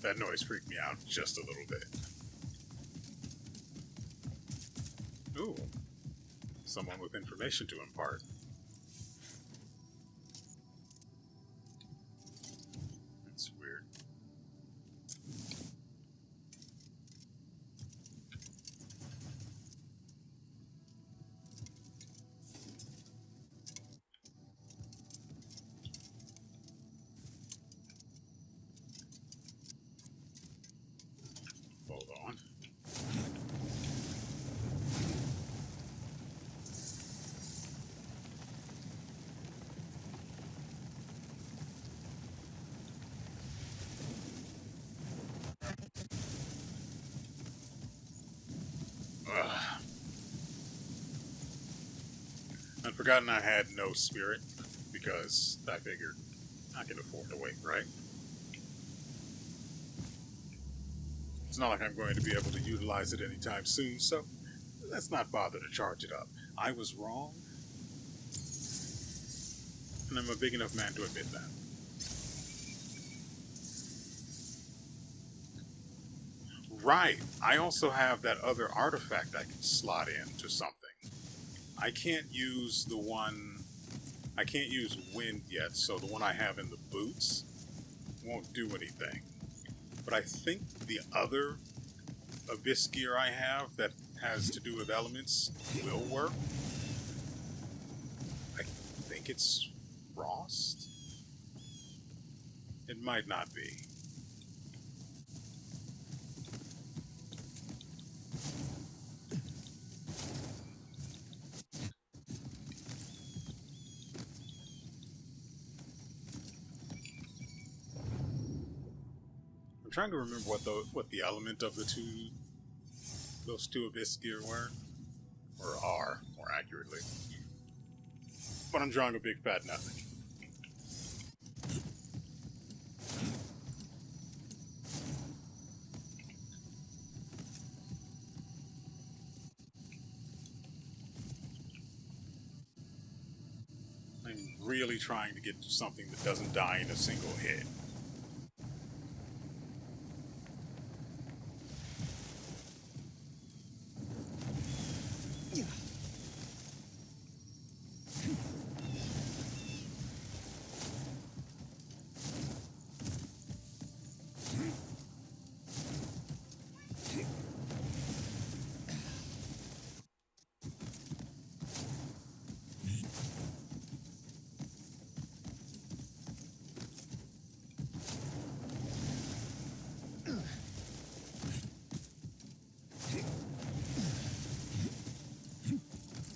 That noise freaked me out just a little bit. Ooh. Someone with information to impart. That's weird. Hold on. Ugh. I'd forgotten I had no spirit because I figured I can afford to wait, right? It's not like I'm going to be able to utilize it anytime soon, so let's not bother to charge it up. I was wrong, and I'm a big enough man to admit that. Right, I also have that other artifact I can slot into something. I can't use the one... I can't use wind yet, so the one I have in the boots won't do anything. But I think the other abyss gear I have that has to do with elements will work. I think it's frost? It might not be. I'm trying to remember what the element of those two abyss gear were, or are, more accurately. But I'm drawing a big fat nothing. I'm really trying to get to something that doesn't die in a single hit.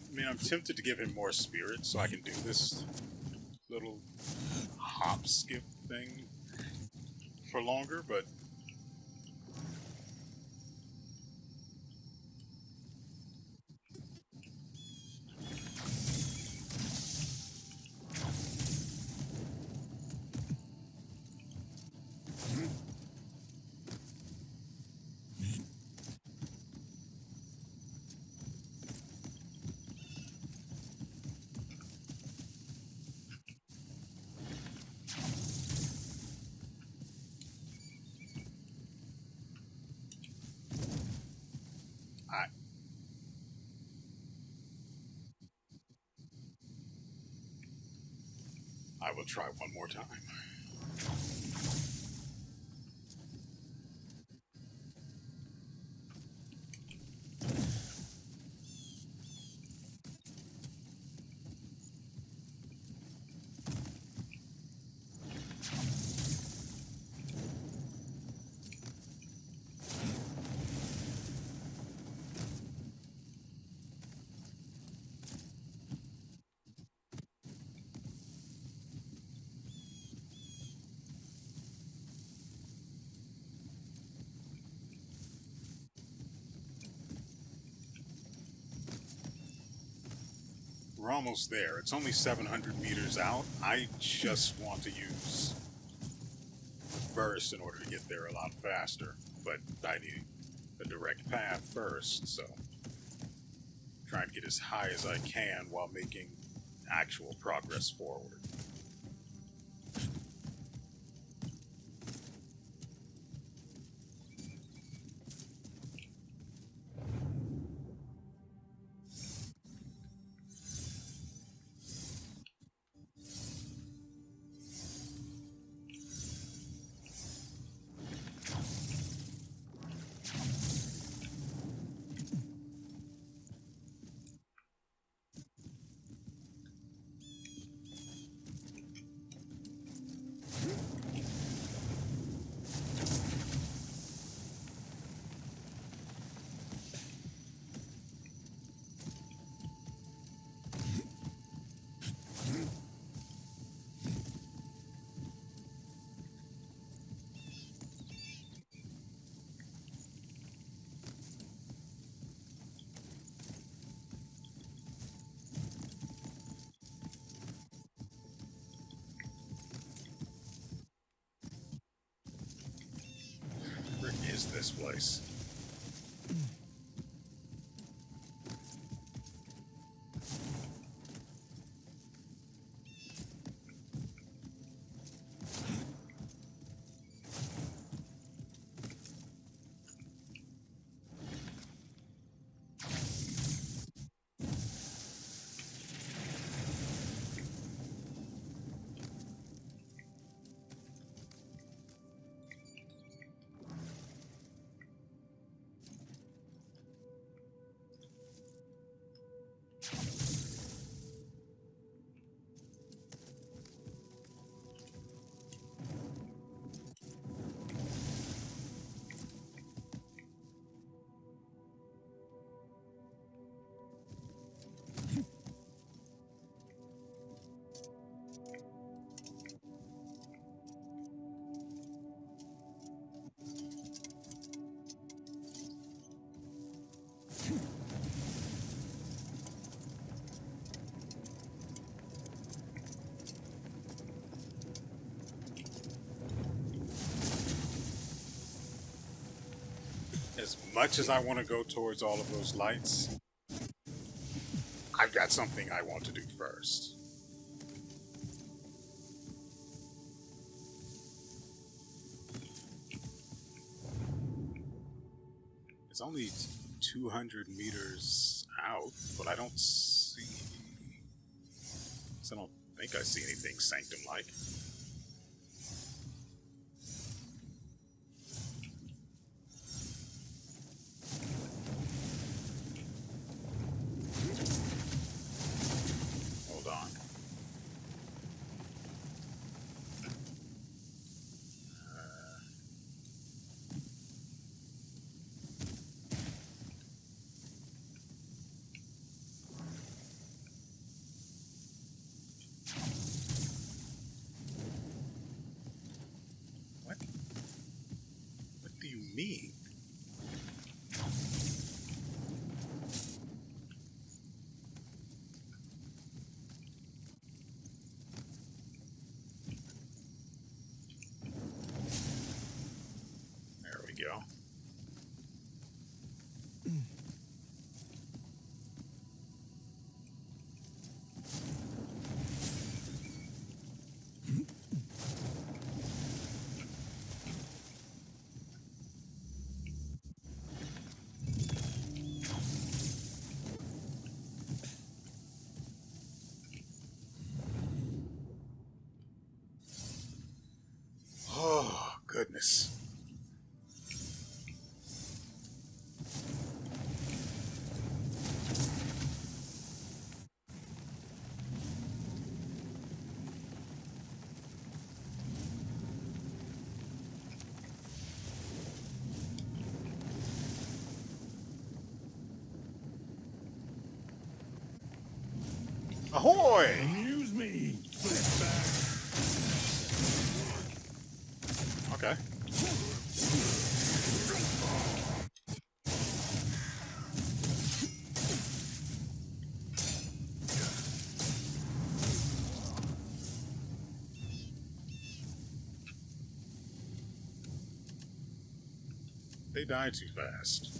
I mean, I'm tempted to give him more spirit so I can do this little hop skip thing for longer, but I I will try one more time. We're almost there. It's only 700 meters out. I just want to use burst in order to get there a lot faster, but I need a direct path first, so I'm trying to get as high as I can while making actual progress forward. this place. As much as I want to go towards all of those lights, I've got something I want to do first. It's only 200 meters out, but I don't see... I don't think I see anything Sanctum-like. Hold on. What? What do you mean? There we go. Oh, goodness. Ahoy! Amuse me. Okay. They die too fast.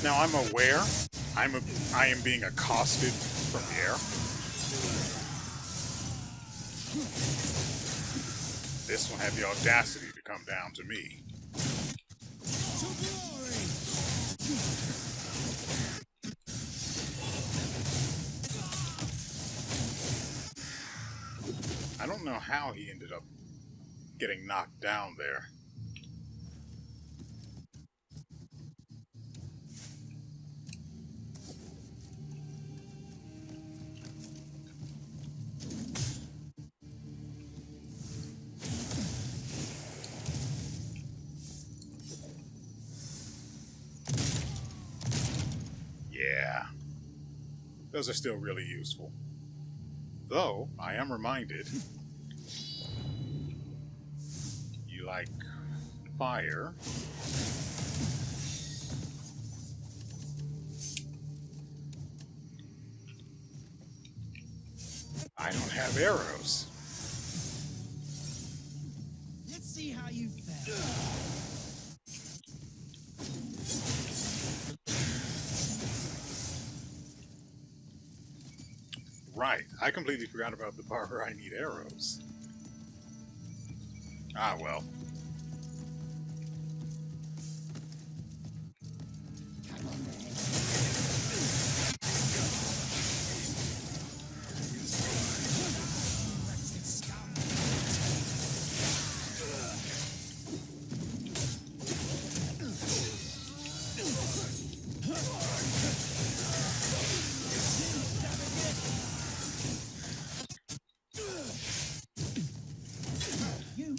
Now I'm aware I am being accosted from the air. This one had the audacity to come down to me. To glory. I don't know how he ended up getting knocked down there. Yeah, those are still really useful. Though, I am reminded, you like fire. I don't have arrows. Let's see how you fare. Right, I completely forgot about the part where I need arrows. Ah, well. You.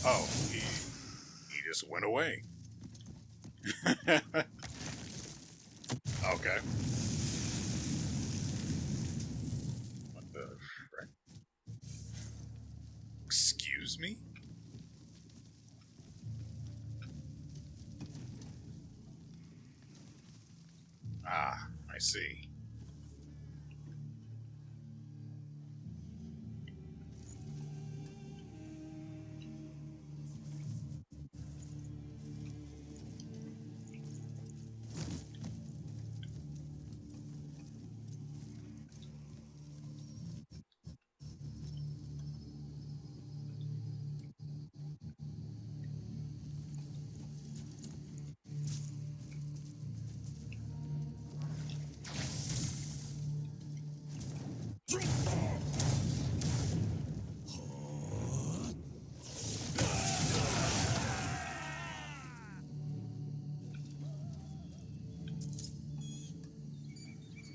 Oh, he just went away. Okay. What the frick? Excuse me? Ah, I see.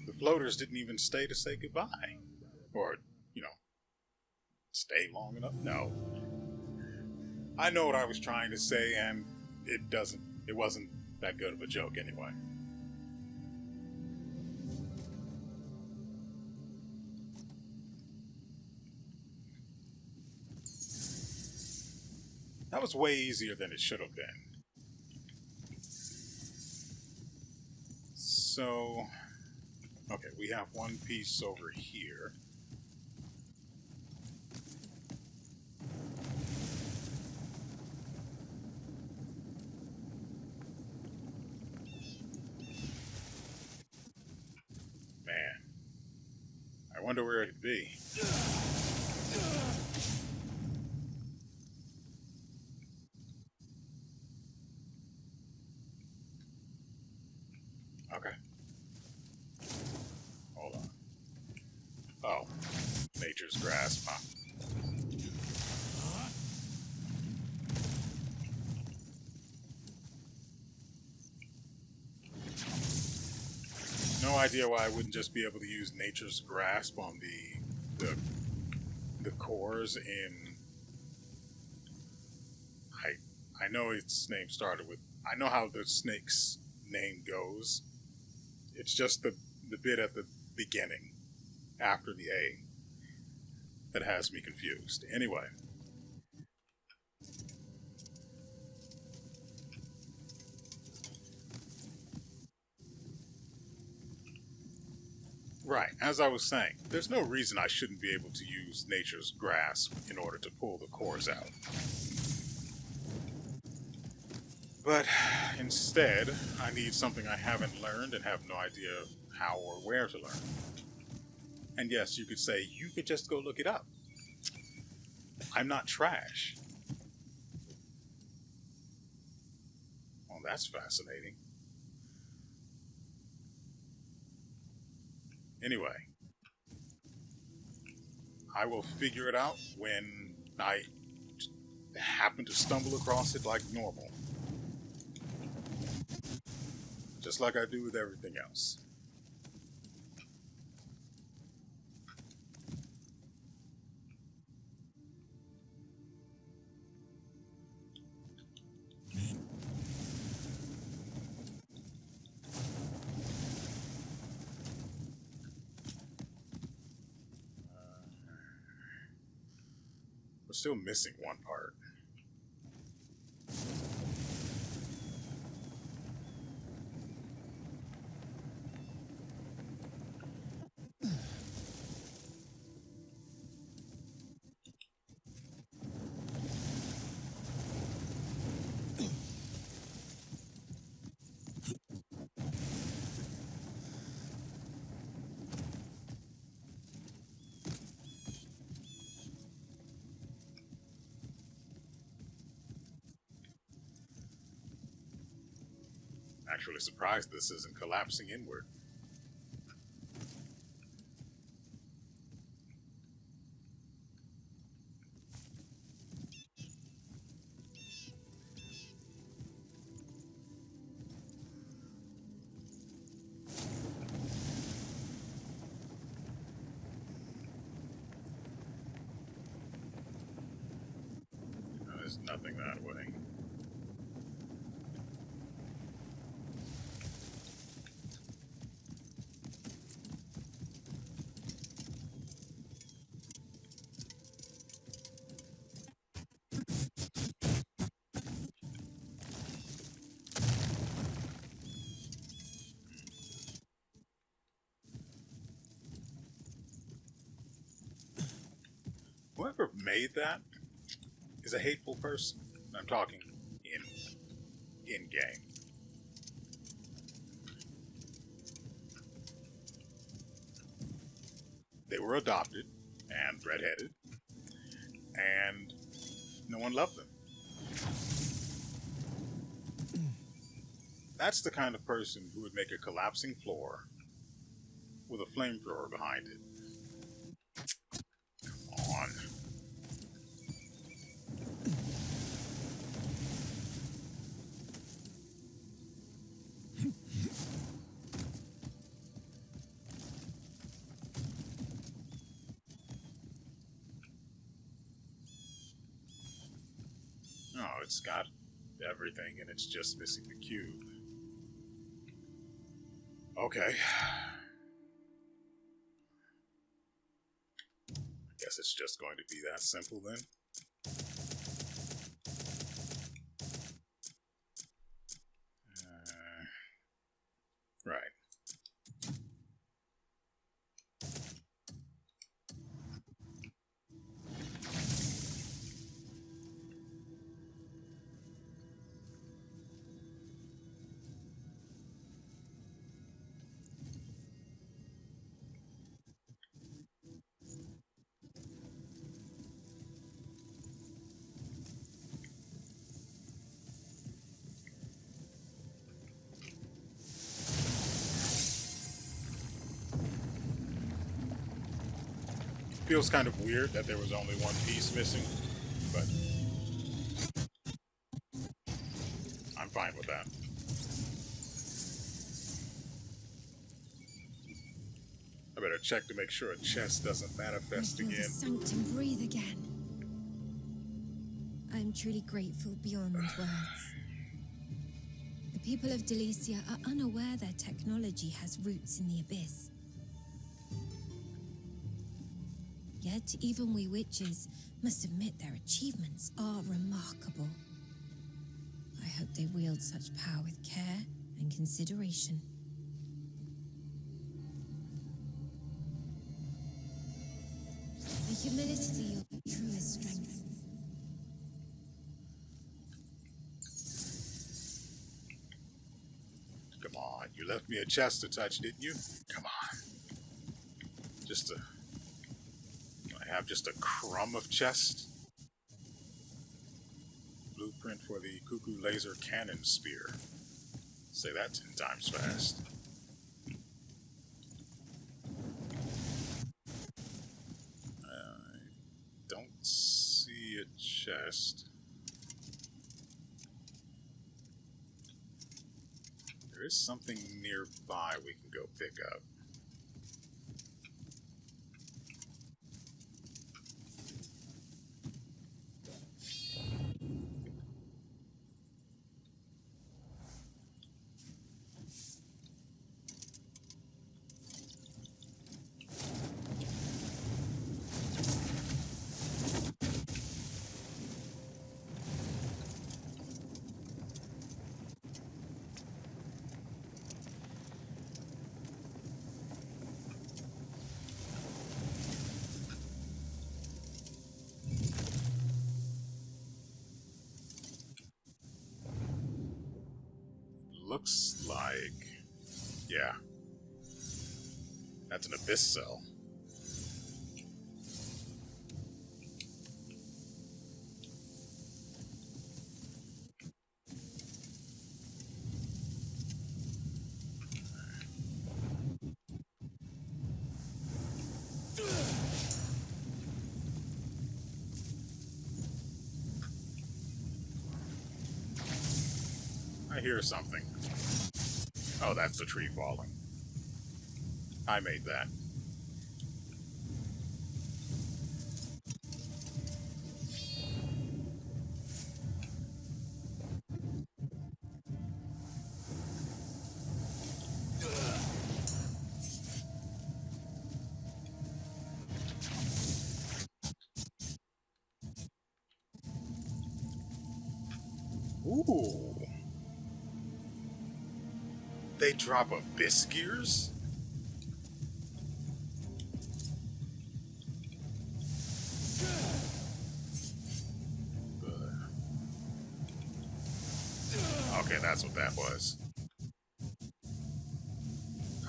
The floaters didn't even stay to say goodbye. Or, you know, stay long enough? No. I know what I was trying to say, and it wasn't that good of a joke anyway. That was way easier than it should have been. So, okay, we have one piece over here. Man, I wonder where it'd be. Okay. Hold on. Oh, nature's grasp, huh? No idea why I wouldn't just be able to use nature's grasp on the cores in. I know its name started with. I know how the snake's name goes. It's just the bit at the beginning, after the A, that has me confused. Anyway. Right, as I was saying, there's no reason I shouldn't be able to use nature's grasp in order to pull the cores out. But instead, I need something I haven't learned and have no idea how or where to learn. And yes, you could say, you could just go look it up. I'm not trash. Well, that's fascinating. Anyway, I will figure it out when I happen to stumble across it like normal. Just like I do with everything else. We're still missing one part. Actually surprised this isn't collapsing inward. No, there's nothing that way. Whoever made that is a hateful person. I'm talking in game. They were adopted and redheaded, and no one loved them. That's the kind of person who would make a collapsing floor with a flamethrower behind it. Come on. Oh, it's got everything and it's just missing the cube. Okay. I guess it's just going to be that simple then. Right. Feels kind of weird that there was only one piece missing, but I'm fine with that. I better check to make sure a chest doesn't manifest I feel the again. sanctum breathe again. I'm truly grateful beyond words. The people of Delicia are unaware their technology has roots in the abyss. Yet even we witches must admit their achievements are remarkable. I hope they wield such power with care and consideration. Humility, your truest strength. Come on, you left me a chest to touch, didn't you? Come on. Just a... I have just a crumb of chest. Blueprint for the cuckoo laser cannon spear. Say that 10 times fast. I don't see a chest. There is something nearby we can go pick up. Looks like... yeah. That's an abyss cell. I hear something. Oh, that's the tree falling. I made that. Ooh. They drop abyss gears? Okay, that's what that was.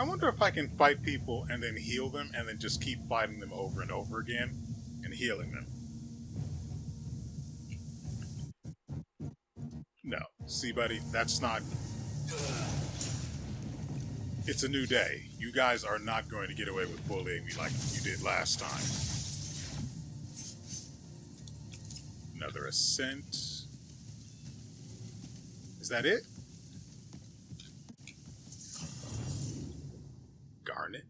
I wonder if I can fight people and then heal them and then just keep fighting them over and over again and healing them. No. See, buddy, that's not... It's a new day. You guys are not going to get away with bullying me like you did last time. Another ascent. Is that it? Garnet.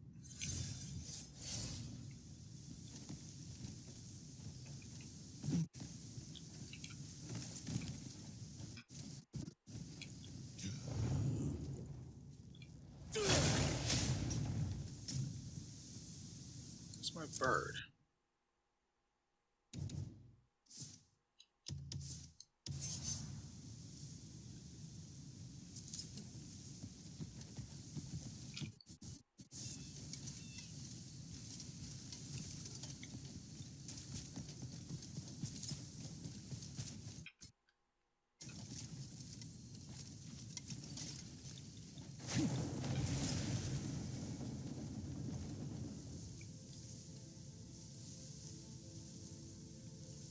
Where's my bird?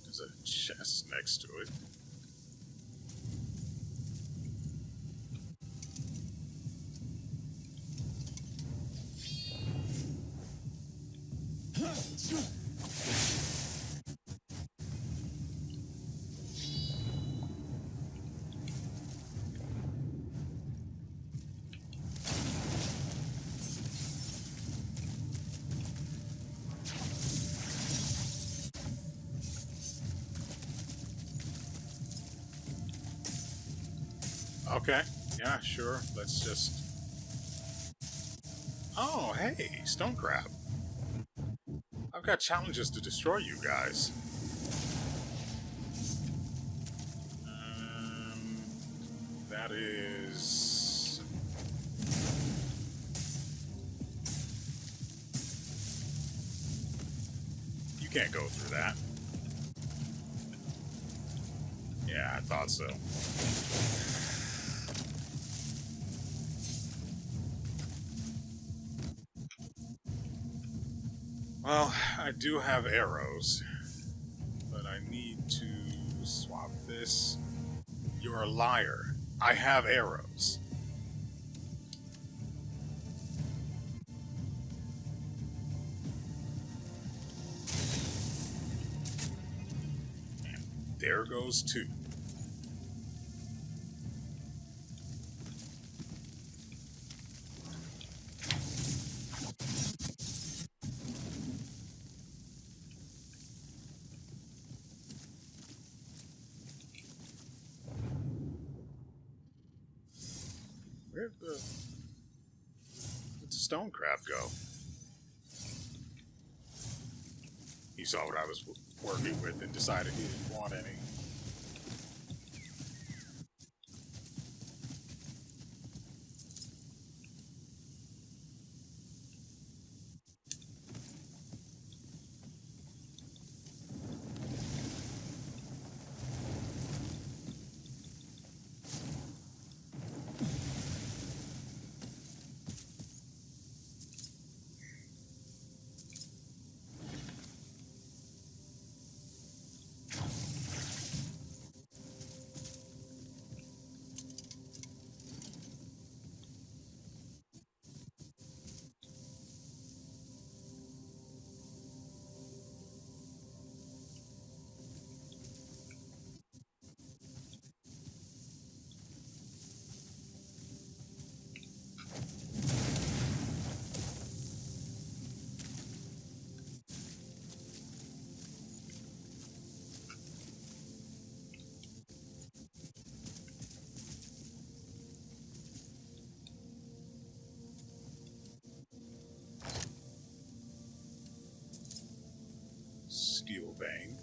There's a chest next to it. Okay, yeah, sure. Let's just... Oh, hey, stone crab. I've got challenges to destroy you guys. That is... You can't go through that. Yeah, I thought so. Well, I do have arrows, but I need to swap this. You're a liar. I have arrows. And there goes two. Where'd the stone crab go? He saw what I was working with and decided he didn't want any. Steel vein.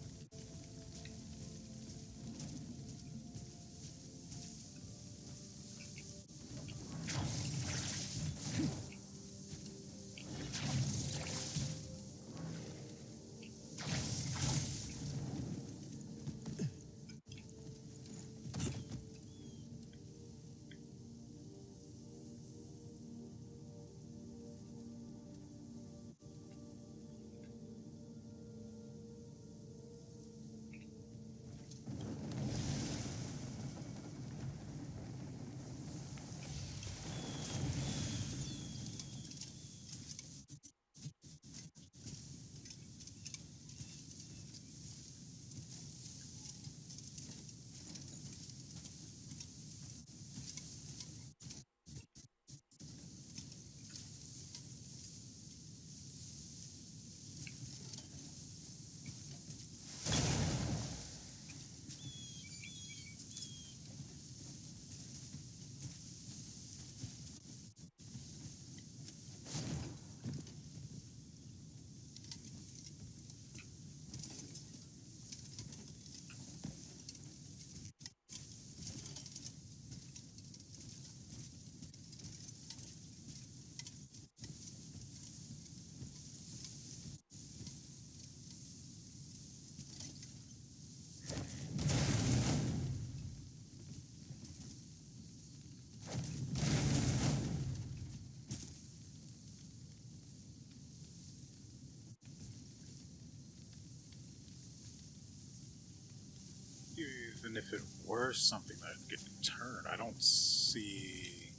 Even if it were something that could turn, I don't see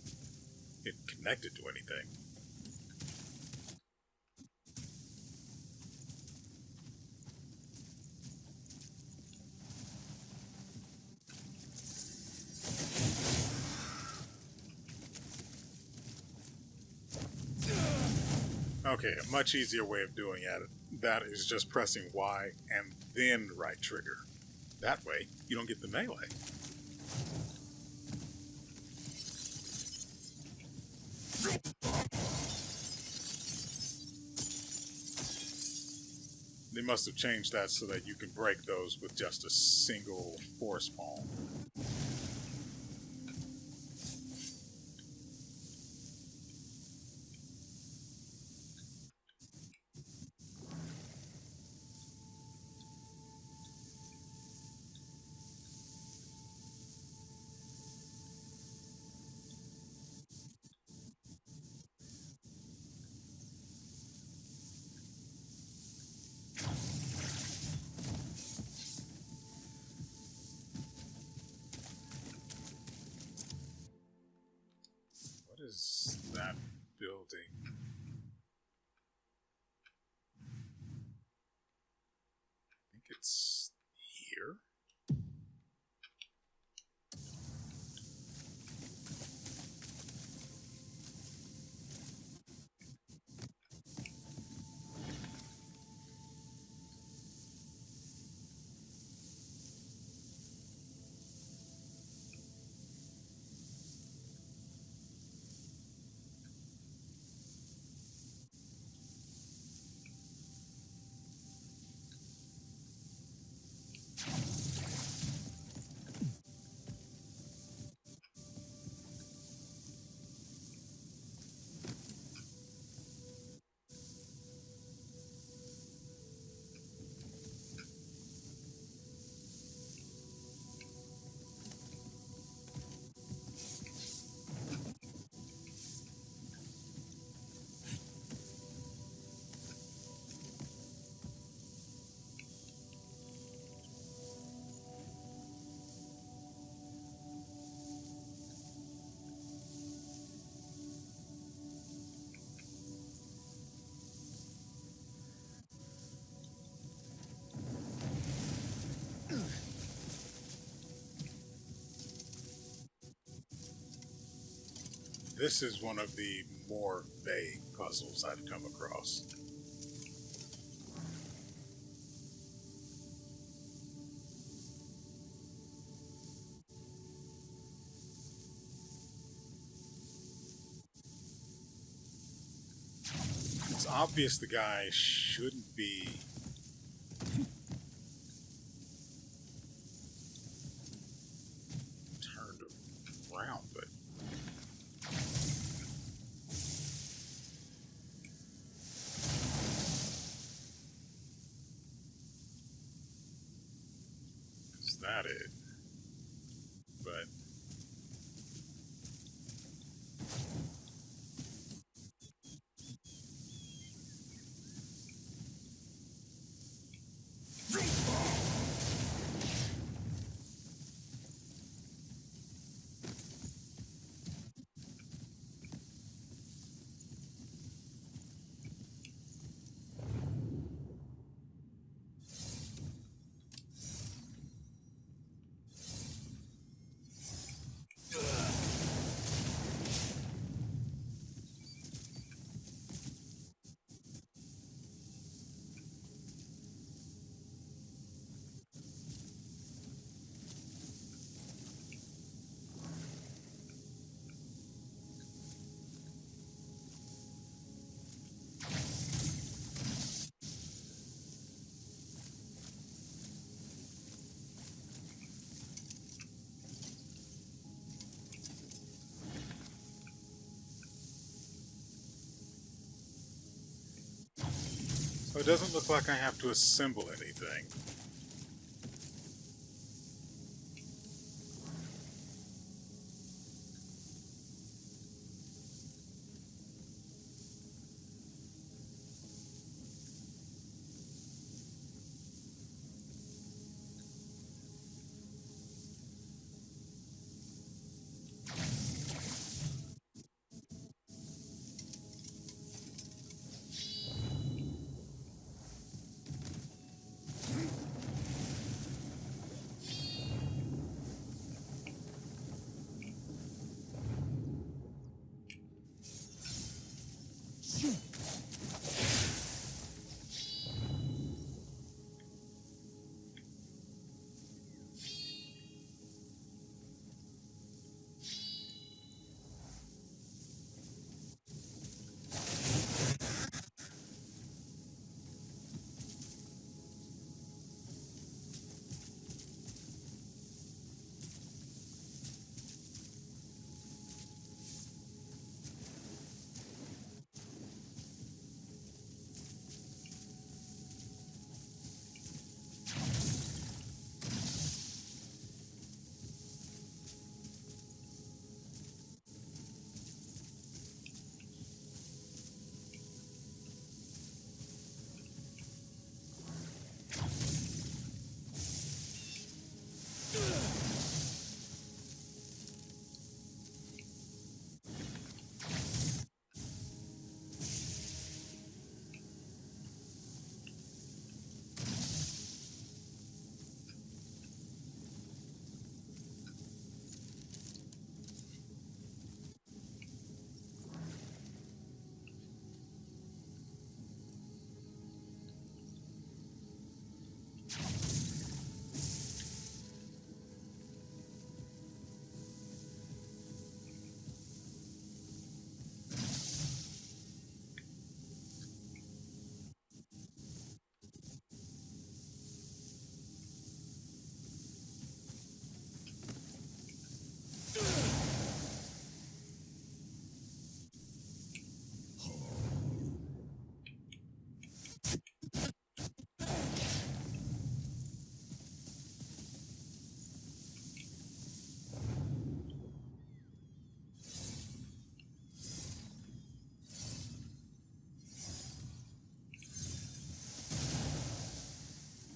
it connected to anything. Okay, a much easier way of doing that is just pressing Y and then right trigger. That way, you don't get the melee. They must have changed that so that you can break those with just a single force palm. it's here. This is one of the more vague puzzles I've come across. It's obvious the guy shouldn't be turned around, but is that it? But so it doesn't look like I have to assemble anything.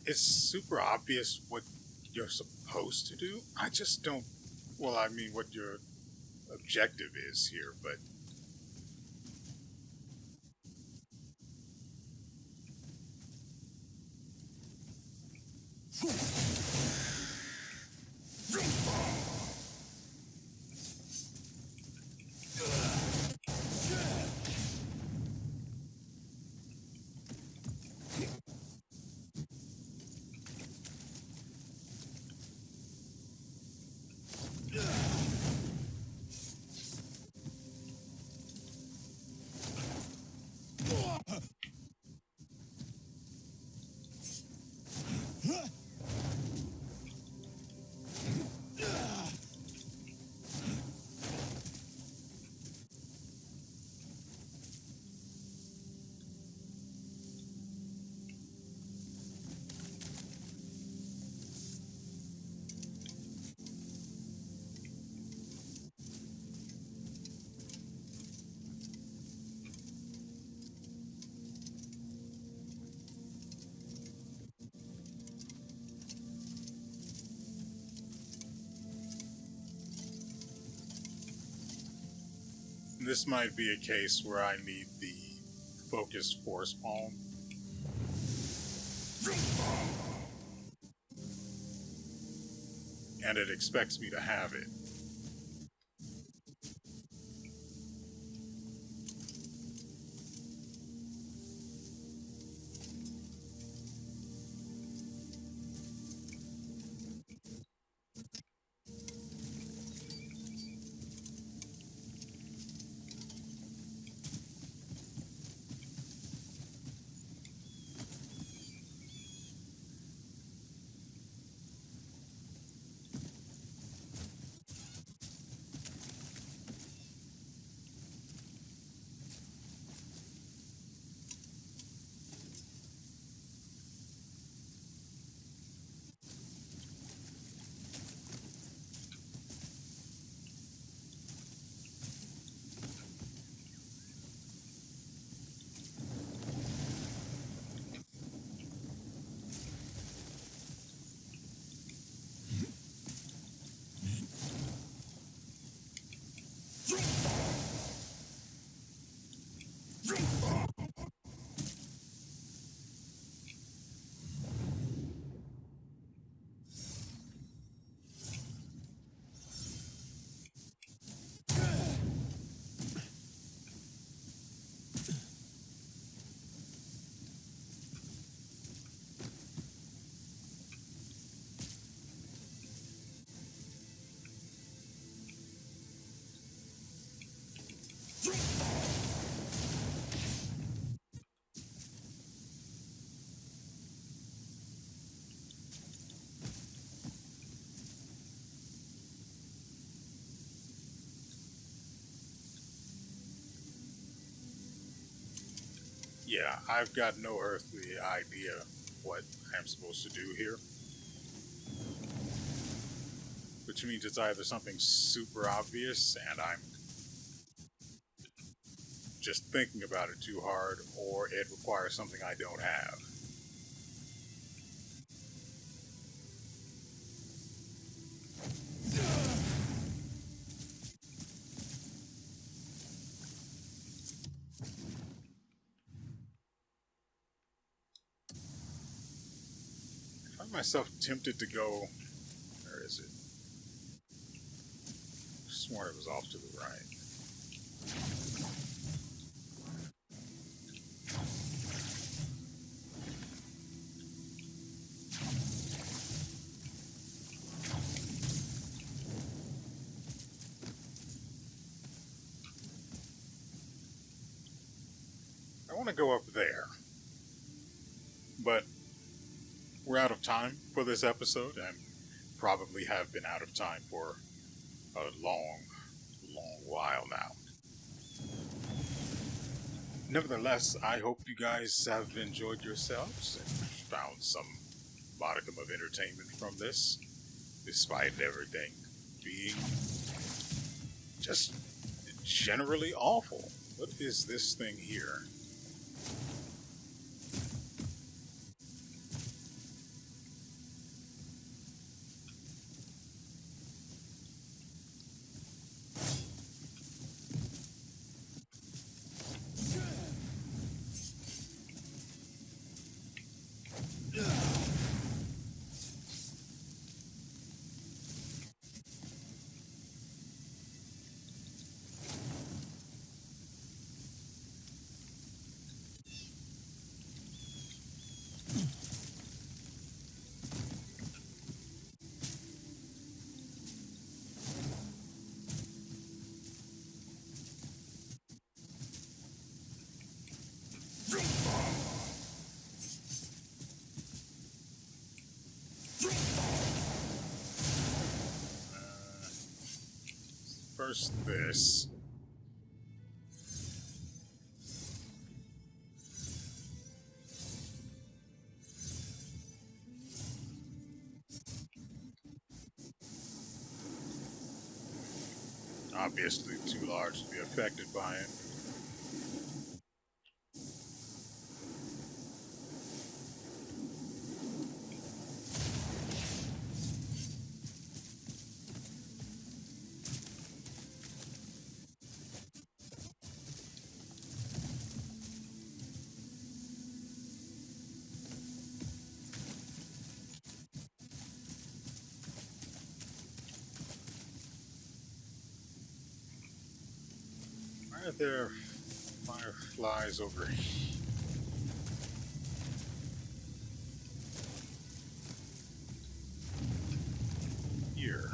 it's super obvious what you're supposed to do. I just don't. Well, I mean, what your objective is here, but this might be a case where I need the focus force palm. And it expects me to have it. Yeah, I've got no earthly idea what I'm supposed to do here. Which means it's either something super obvious and I'm just thinking about it too hard, or it requires something I don't have. I find myself tempted to go. Where is it? I swore it was off to the right. I want to go up there. But we're out of time for this episode, and probably have been out of time for a long, long while now. Nevertheless, I hope you guys have enjoyed yourselves and found some modicum of entertainment from this, despite everything being just generally awful. What is this thing here? First, this. Obviously too large to be affected by it. Why are there fireflies over here?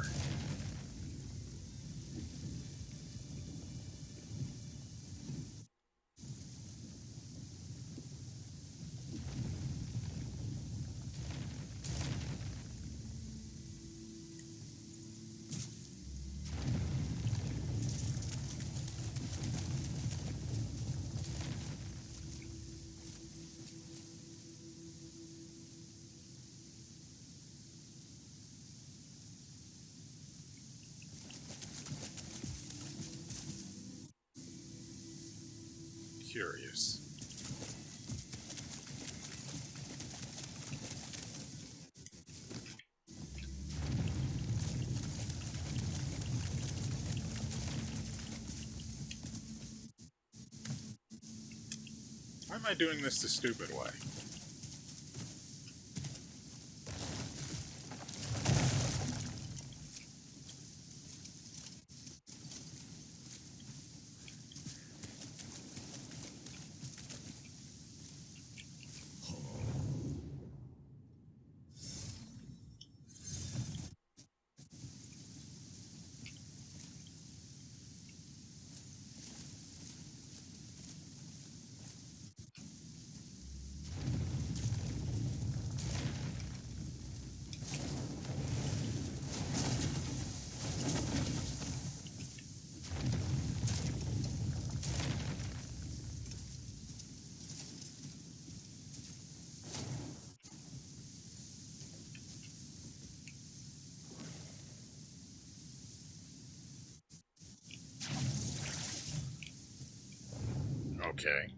Curious. Why am I doing this the stupid way? Okay.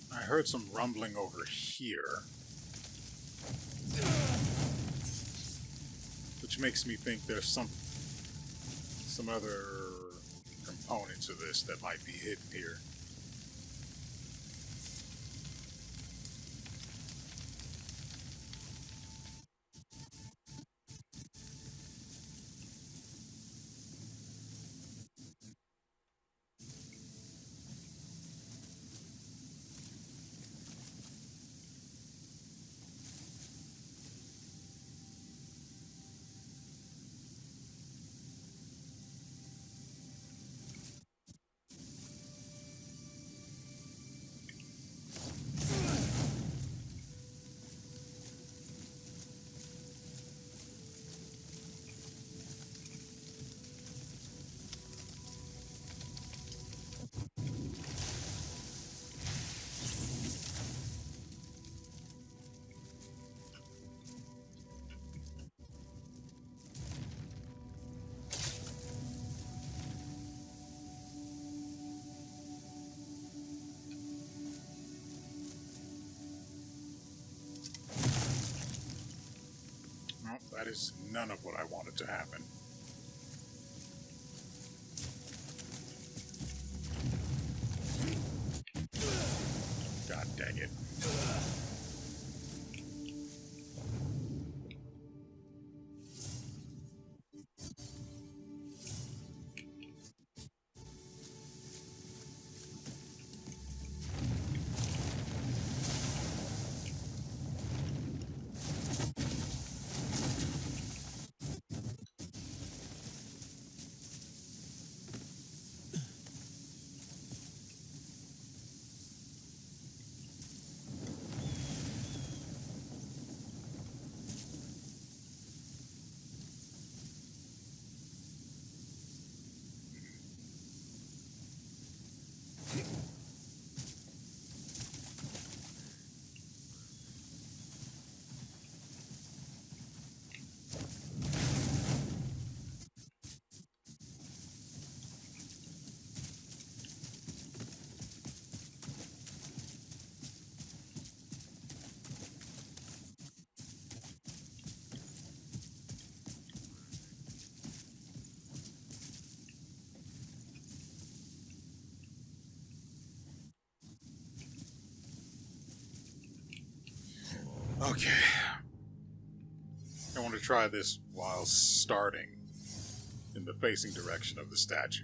I heard some rumbling over here, which makes me think there's some other component to this that might be hidden here. That is none of what I wanted to happen. God dang it. Okay. I want to try this while starting in the facing direction of the statue.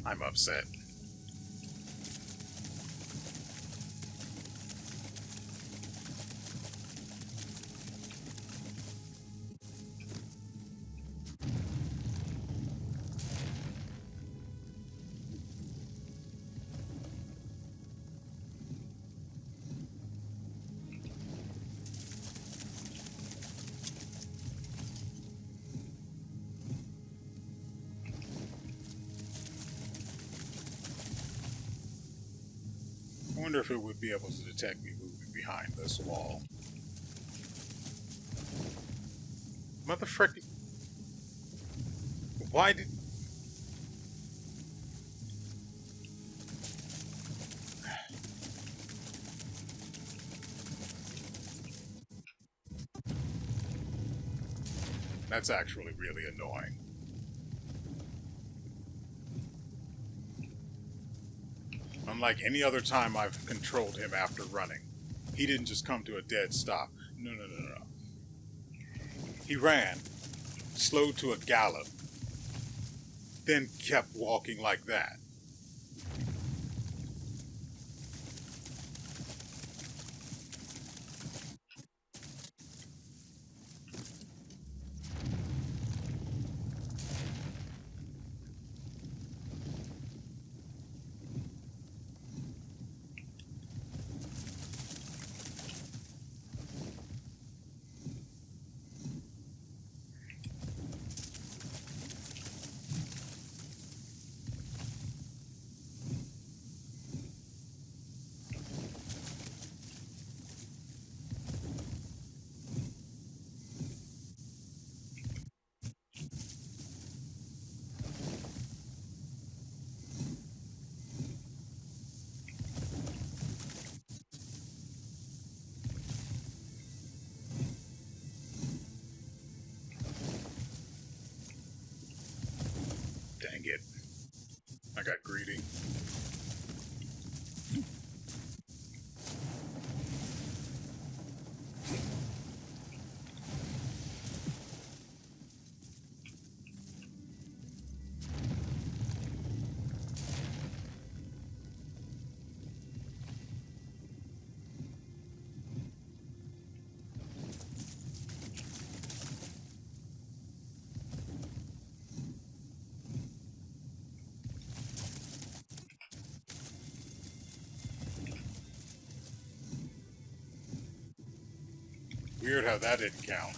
I'm upset. I wonder if it would be able to detect me moving behind this wall. Motherfucker. Why did... That's actually really annoying. Unlike any other time I've controlled him after running, he didn't just come to a dead stop. No, no, no, no. He ran, slowed to a gallop, then kept walking like that. it. I got greedy. Weird how that didn't count.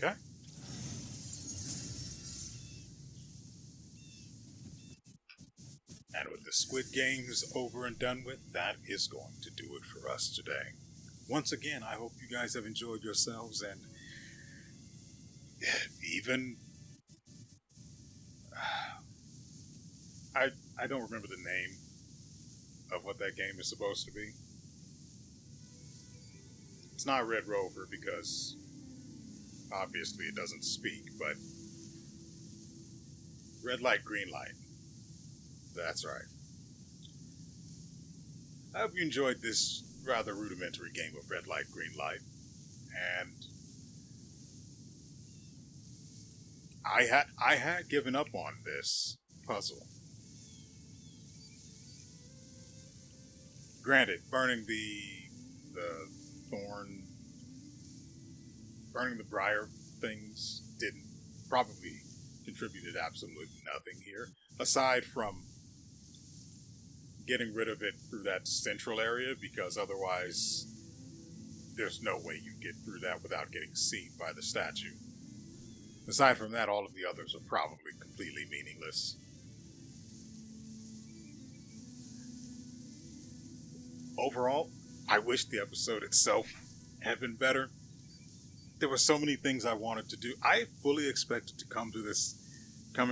Okay. And with the Squid Games over and done with, that is going to do it for us today. Once again, I hope you guys have enjoyed yourselves, and even I I don't remember the name of what that game is supposed to be. It's not Red Rover because obviously it doesn't speak, but red light, green light. That's right. I hope you enjoyed this rather rudimentary game of red light, green light, and I had given up on this puzzle. Granted, the thorn, burning the briar things didn't probably contributed absolutely nothing here, aside from getting rid of it through that central area, because otherwise there's no way you get through that without getting seen by the statue. Aside from that, all of the others are probably completely meaningless. Overall, I wish the episode itself had been better. There were so many things I wanted to do. I fully expected to come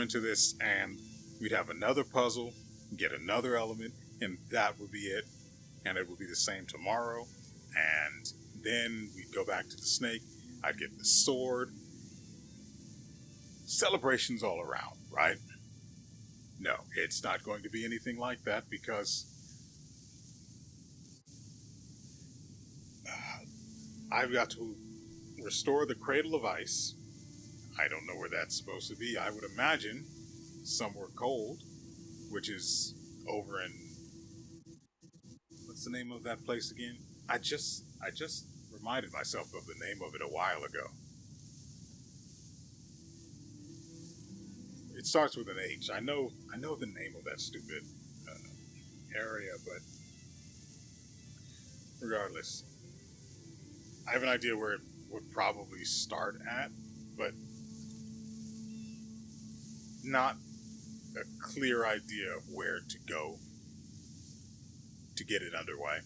into this, and we'd have another puzzle, get another element, and that would be it. And it would be the same tomorrow. And then we'd go back to the snake. I'd get the sword. Celebrations all around, right? No, it's not going to be anything like that because I've got to restore the Cradle of Ice. I don't know where that's supposed to be. I would imagine somewhere cold, which is over in, what's the name of that place again? I just reminded myself of the name of it a while ago. It starts with an H. I know the name of that stupid area, but regardless, I have an idea where it would probably start at, but not a clear idea of where to go to get it underway.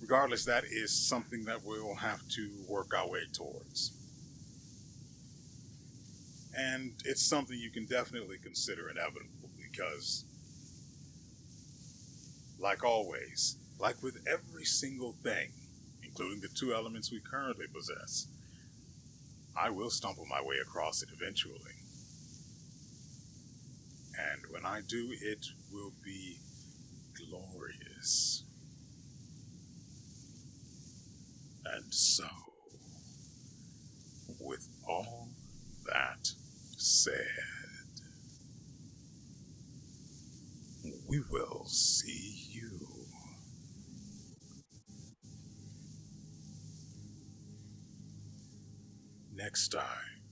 Regardless, that is something that we'll have to work our way towards. And it's something you can definitely consider inevitable because, like always, like with every single thing, including the two elements we currently possess, I will stumble my way across it eventually. And when I do, it will be glorious. And so, with all that said, we will see you next time